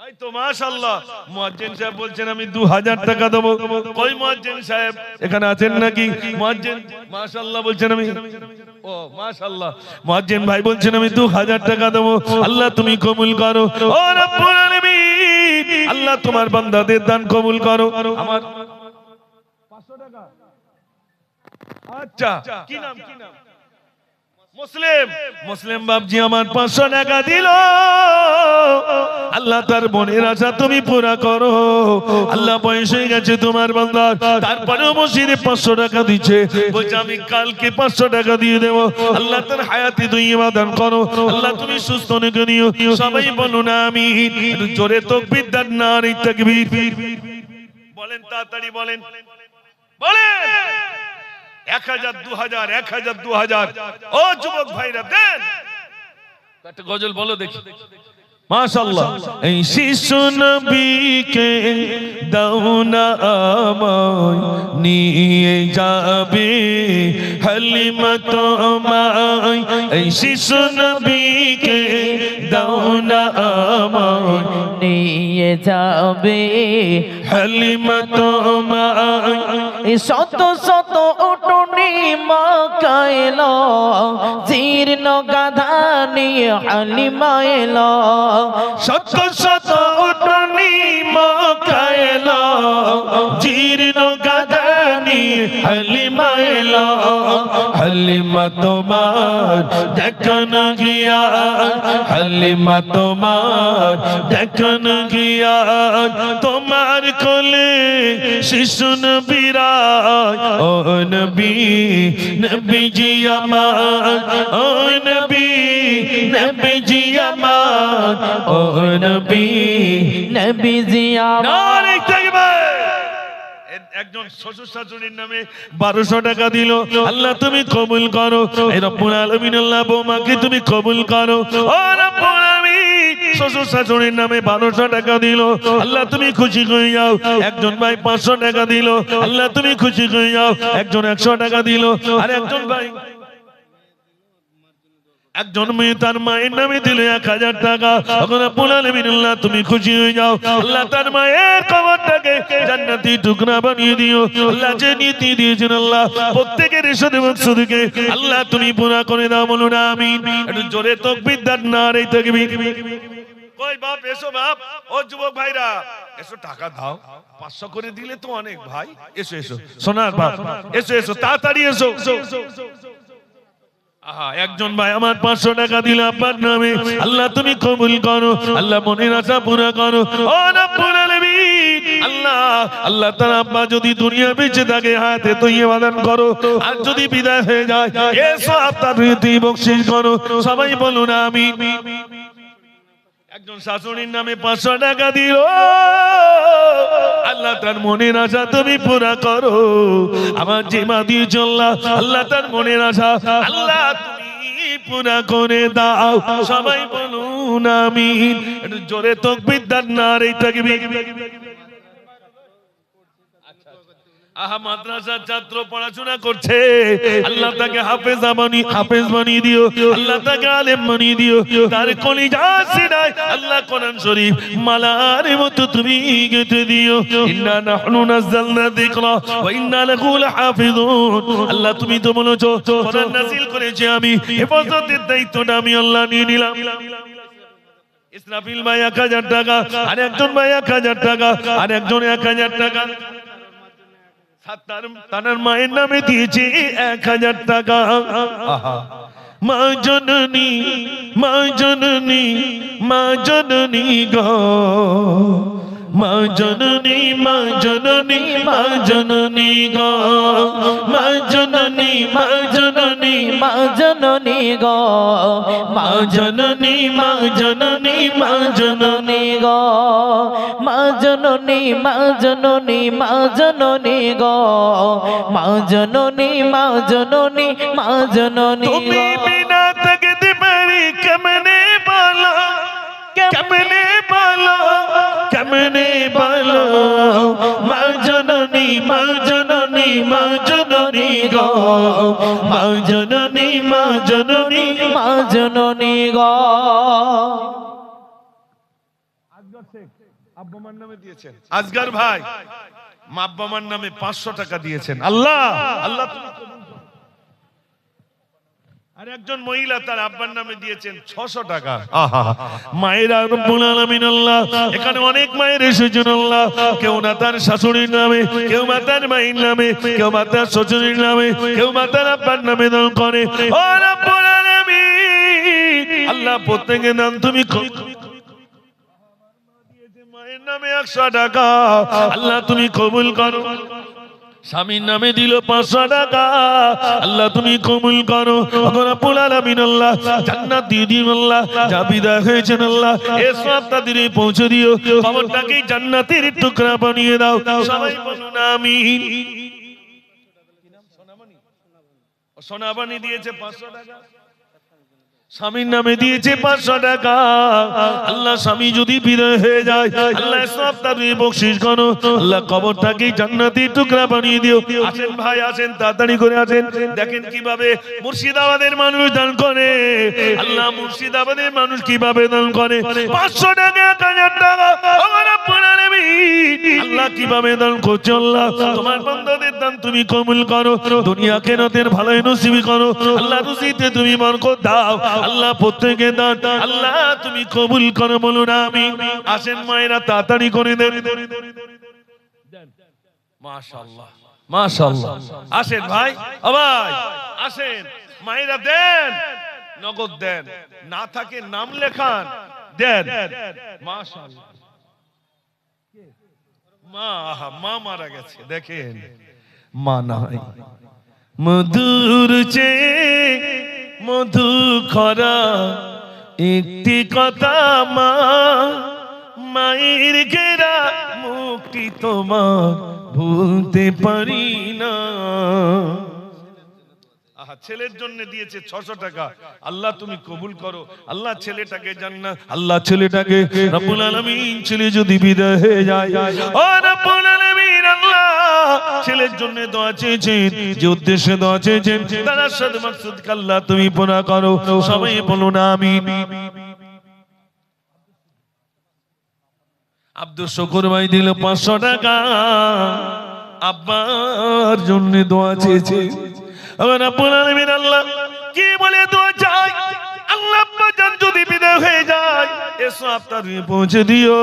তাই তো মাশাআল্লাহ মুয়াজ্জিন সাহেব বলছেন আমি 2000 টাকা দেবো। কই মুয়াজ্জিন সাহেব এখানে আছেন নাকি? মুয়াজ্জিন মাশাআল্লাহ বলছেন আমি, ও মাশাআল্লাহ মুয়াজ্জিন ভাই বলছেন আমি 2000 টাকা দেবো। আল্লাহ তুমি কবুল করো ও রব্বুল আলামিন, আল্লাহ তোমার বান্দাদের দান কবুল করো। আমার 500 টাকা, আচ্ছা কি নাম কি নাম? মুসলিম, মুসলিম বাবজি আমার 500 টাকা দিল। আল্লাহ তার মনের আশা তুমি পুরা করো। আল্লাহ বয়স হয়ে গেছে তোমার বান্দা, তারপরেও মসজিদে 500 টাকা দিচ্ছে, বলছে আমি কালকে 500 টাকা দিয়ে দেবো। আল্লাহ তার হায়াতে দুইবা দান করো। আল্লাহ তুমি সুস্থ রেখে নিও। সবাই বলুন আমিন। একটু জোরে তাকবীর দান, নারে তাকবীর বলেন, তাড়াতাড়ি বলেন, বলেন 1000 2000 1000 2000। ও যুবক ভাইরা দেন একটা গজল বলো দেখি। মাশাআল্লাহ এই শিশু নবীকে দাও না আমায়, নিয়ে যাবে হালিমা তোমায়। এই শিশু নবীকে দাও না আমায়, নিয়ে যাবে হালিমা তোমায়। শত শত উটনি মাকাইল, জীর্ণ গাধা নিয়ে হালিমা এলো। শত শত উটনি মাকাইল, জীর্ণ গাধা নিয়ে হালিমা এলো। হালিমা তোমার দেখন গিয়া, হালিমা তোমার দেখন গিয়া, তোমার কোলে শিশু নবীরা। ও নবী নবীজি আমার, ও নবী নবীজি আমার, ও নবী নবীজি আমার। নারে তাকবীর। একজন শ্বশুর শাশুড়ির নামে 1200 টাকা দিল। আল্লাহ তুমি কবুল করো। এই রব্বুল আলামিন আল্লাহ বৌমাকে তুমি কবুল করো। ও রব্বুল আলামিন শ্বশুর শাশুড়ির নামে 1200 টাকা দিল। আল্লাহ তুমি খুশি হয়ে যাও। একজন ভাই 500 টাকা দিল। আল্লাহ তুমি খুশি হয়ে যাও। একজন 100 টাকা দিল। আর একজন ভাই, একজন মেয়ে তার মায়ের নামে দিল 1000 টাকা। এখন রব্বুল আলামিন আল্লাহ তুমি খুশি হয়ে যাও। আল্লাহ তার মায়ের কবরটাকে জান্নাতি টুকরা বানিয়ে দিও। আল্লাহ যে নীতি দিয়েছেন আল্লাহ প্রত্যেকের ইশাদ মাকসুদকে আল্লাহ তুমি পুরা করে দাও। বলুন আমিন। একটু জোরে তাকবীর দান, নারে তাকবীর। কই বাপ এসো, বাপ ও যুবক ভাইরা এসো, টাকা দাও। 500 করে দিলে তো অনেক ভাই। এসো এসো সোনার বাপ, এসো এসো তাড়াতাড়ি এসো। একজন ভাই আমার 500 টাকা দিল আপনার নামে। আল্লাহ তুমি কবুল করো। আল্লাহ মনের আশা পুরা করো। ও রব্বুল আলামিন আল্লাহ, আল্লাহ তার আব্বা যদি দুনিয়া বেঁচে থাকে হাতে তৈয়বা দান করো। আর যদি বিদায় হয়ে যায় এসো আপনার রীতি বকশিশ করো। সবাই বলুন আমিন। একজন শাশুড়ির নামে 500 টাকা দিল। আল্লাহ তার মনের আশা তুমি পুরা করো। আমার যে মা দিয়ে চললা আল্লাহ তার মনের আশা আল্লাহ তুমি পুরা করে দাও। সবাই বলুন আমিন। একটু জোরে তাকবীর দান, নারে তাকবীর। আহা মাদ্রাসার ছাত্র পড়াশোনা করছে, আল্লাহ তাকে হাফেজ বানিয়ে দিও। আল্লাহ তাকে আলেম বানিয়ে দিও। তার কলিজা সিনায় আল্লাহ কোরআন শরীফ মালার মতো তুমি গেঁথে দিও। ইন্না নাহনু নাযালনা যিকরা ওয়া ইন্না লাহু লাহাফিজুন। আল্লাহ তুমি তো বলেছো কোরআন নাযিল করেছি আমি, হেফাজতের দায়িত্বটা আমি আল্লাহ নিয়ে নিলাম। ইসরাফিল ভাই 1000 টাকা, আর একজন ভাই 1000 টাকা, আর একজন 1000 টাকা। তার মায়ের নামে দিয়েছে 1000 টাকা। মা জননী মা জননী মা জননী গো, মা জননী মা জননী মা জননী গো, মা জননী মা জননী মা জননী গো, মা জননী মা জননী মা জননী গো, মা জননী মা জননী মা জননী গো, মা জননী মা জননী মা জননী তুমি বিনা থাকতে পারি কেমনে বলো, কেমনে বলো, কেমনে বলো। মা জননী মা জননী মা জননী গো, মা জননী মা জননী মা জননী গো। মার নামে দিয়েছেন। আজগার ভাই মা আব্বা মার নামে 500 টাকা দিয়েছেন। আল্লাহ আল্লাহ তুমি কবুল করো। আর একজন মহিলা তার আব্বার নামে দিয়েছেন 600 টাকা। আহা, মায়েরা রব্বুল আলামিন আল্লাহ, এখানে অনেক মায়ের এসেছেন আল্লাহ, কেউ না তার শাশুড়ির নামে, কেউ না তার মায়ের নামে, কেউ না তার শ্বশুরের নামে, কেউ না তার আব্বার নামে দান করে। ও রব্বুল আলামিন আল্লাহ, প্রত্যেকের নাম তুমি মায়ের নামে 100 টাকা আল্লাহ তুমি কবুল করো। স্বামীর নামে দিল 500 টাকা আল্লাহ তুমি কবুল করো। রব্বুল আলামিন আল্লাহ জান্নাত দিয়ে দিন আল্লাহ, যা বিদায় হয়েছেন আল্লাহ এই সব তাদের পৌঁছে দিও, কবরটাকে জান্নাতের টুকরা বানিয়ে দাও। সবাই বলুন আমিন। সোনাবানি দিয়েছে 500 টাকা, স্বামীর নামে দিয়েছে 500 টাকা। আল্লাহ স্বামী যদি বিদায় হয়ে যায় আল্লাহ সব তার বকশিশ করো আল্লাহ, কবরটাকে জান্নাতের টুকরা বানিয়ে দিও। আসেন ভাই আসেন, তাড়াতাড়ি করে আসেন। দেখেন কিভাবে মুর্শিদাবাদের মানুষ দান করে আল্লাহ, মুর্শিদাবাদের মানুষ কিভাবে দান করে। 500 টাকা 1000 টাকা আল্লাহ কিভাবে দান করছে আল্লাহ, তোমার বান্দাদের দান তুমি কবুল করো। দুনিয়া কেরাতের ভালোই নসিব করো আল্লাহ, রুজিতে তুমি বরকত দাও আল্লাহ, প্রত্যেকে দান আল্লাহ তুমি কবুল করো। বলুন আমিন। আসেন মায়েরা তাড়াতাড়ি করে দেন। মাশাআল্লাহ মাশাআল্লাহ। আসেন ভাই, ও ভাই আসেন, মায়েরা দেন, নগদ দেন, না থাকে নাম লেখান, দেন। মাশাআল্লাহ। মা মারা গেছে, দেখেন মা নাই, মধুর চেয়ে মধু খরা একটি কথা মা, মায়ের ঘেরা মুক্তি তোমার ভুলতে পারি না। ছেলের জন্য দিয়েছে 600 টাকা আল্লাহ তুমি কবুল করো আল্লাহ, ছেলেটাকে জান্নাত আল্লাহ, ছেলেটাকে রব্বুল আলামিন, ছেলে যদি বিদায় হয়ে যায় ও রব্বুল আলামিন আল্লাহ, ছেলের জন্য দোয়া চেয়েছেন, যে উদ্দেশ্যে দোয়া চেয়েছেন তার আশাদ মাকসুদ আল্লাহ তুমি পুরা করো। সবাই বলুন আমিন। আব্দুল শুকুর ভাই দিল 500 টাকা, আব্বার জন্য দোয়া চেয়েছে। রব্বুল আলামিন আল্লাহ কি বলে দোয়া চাই, আল্লাহ আব্বা জান যদি বিদায় হয়ে যায় এসো আপনার পৌঁছে দিও।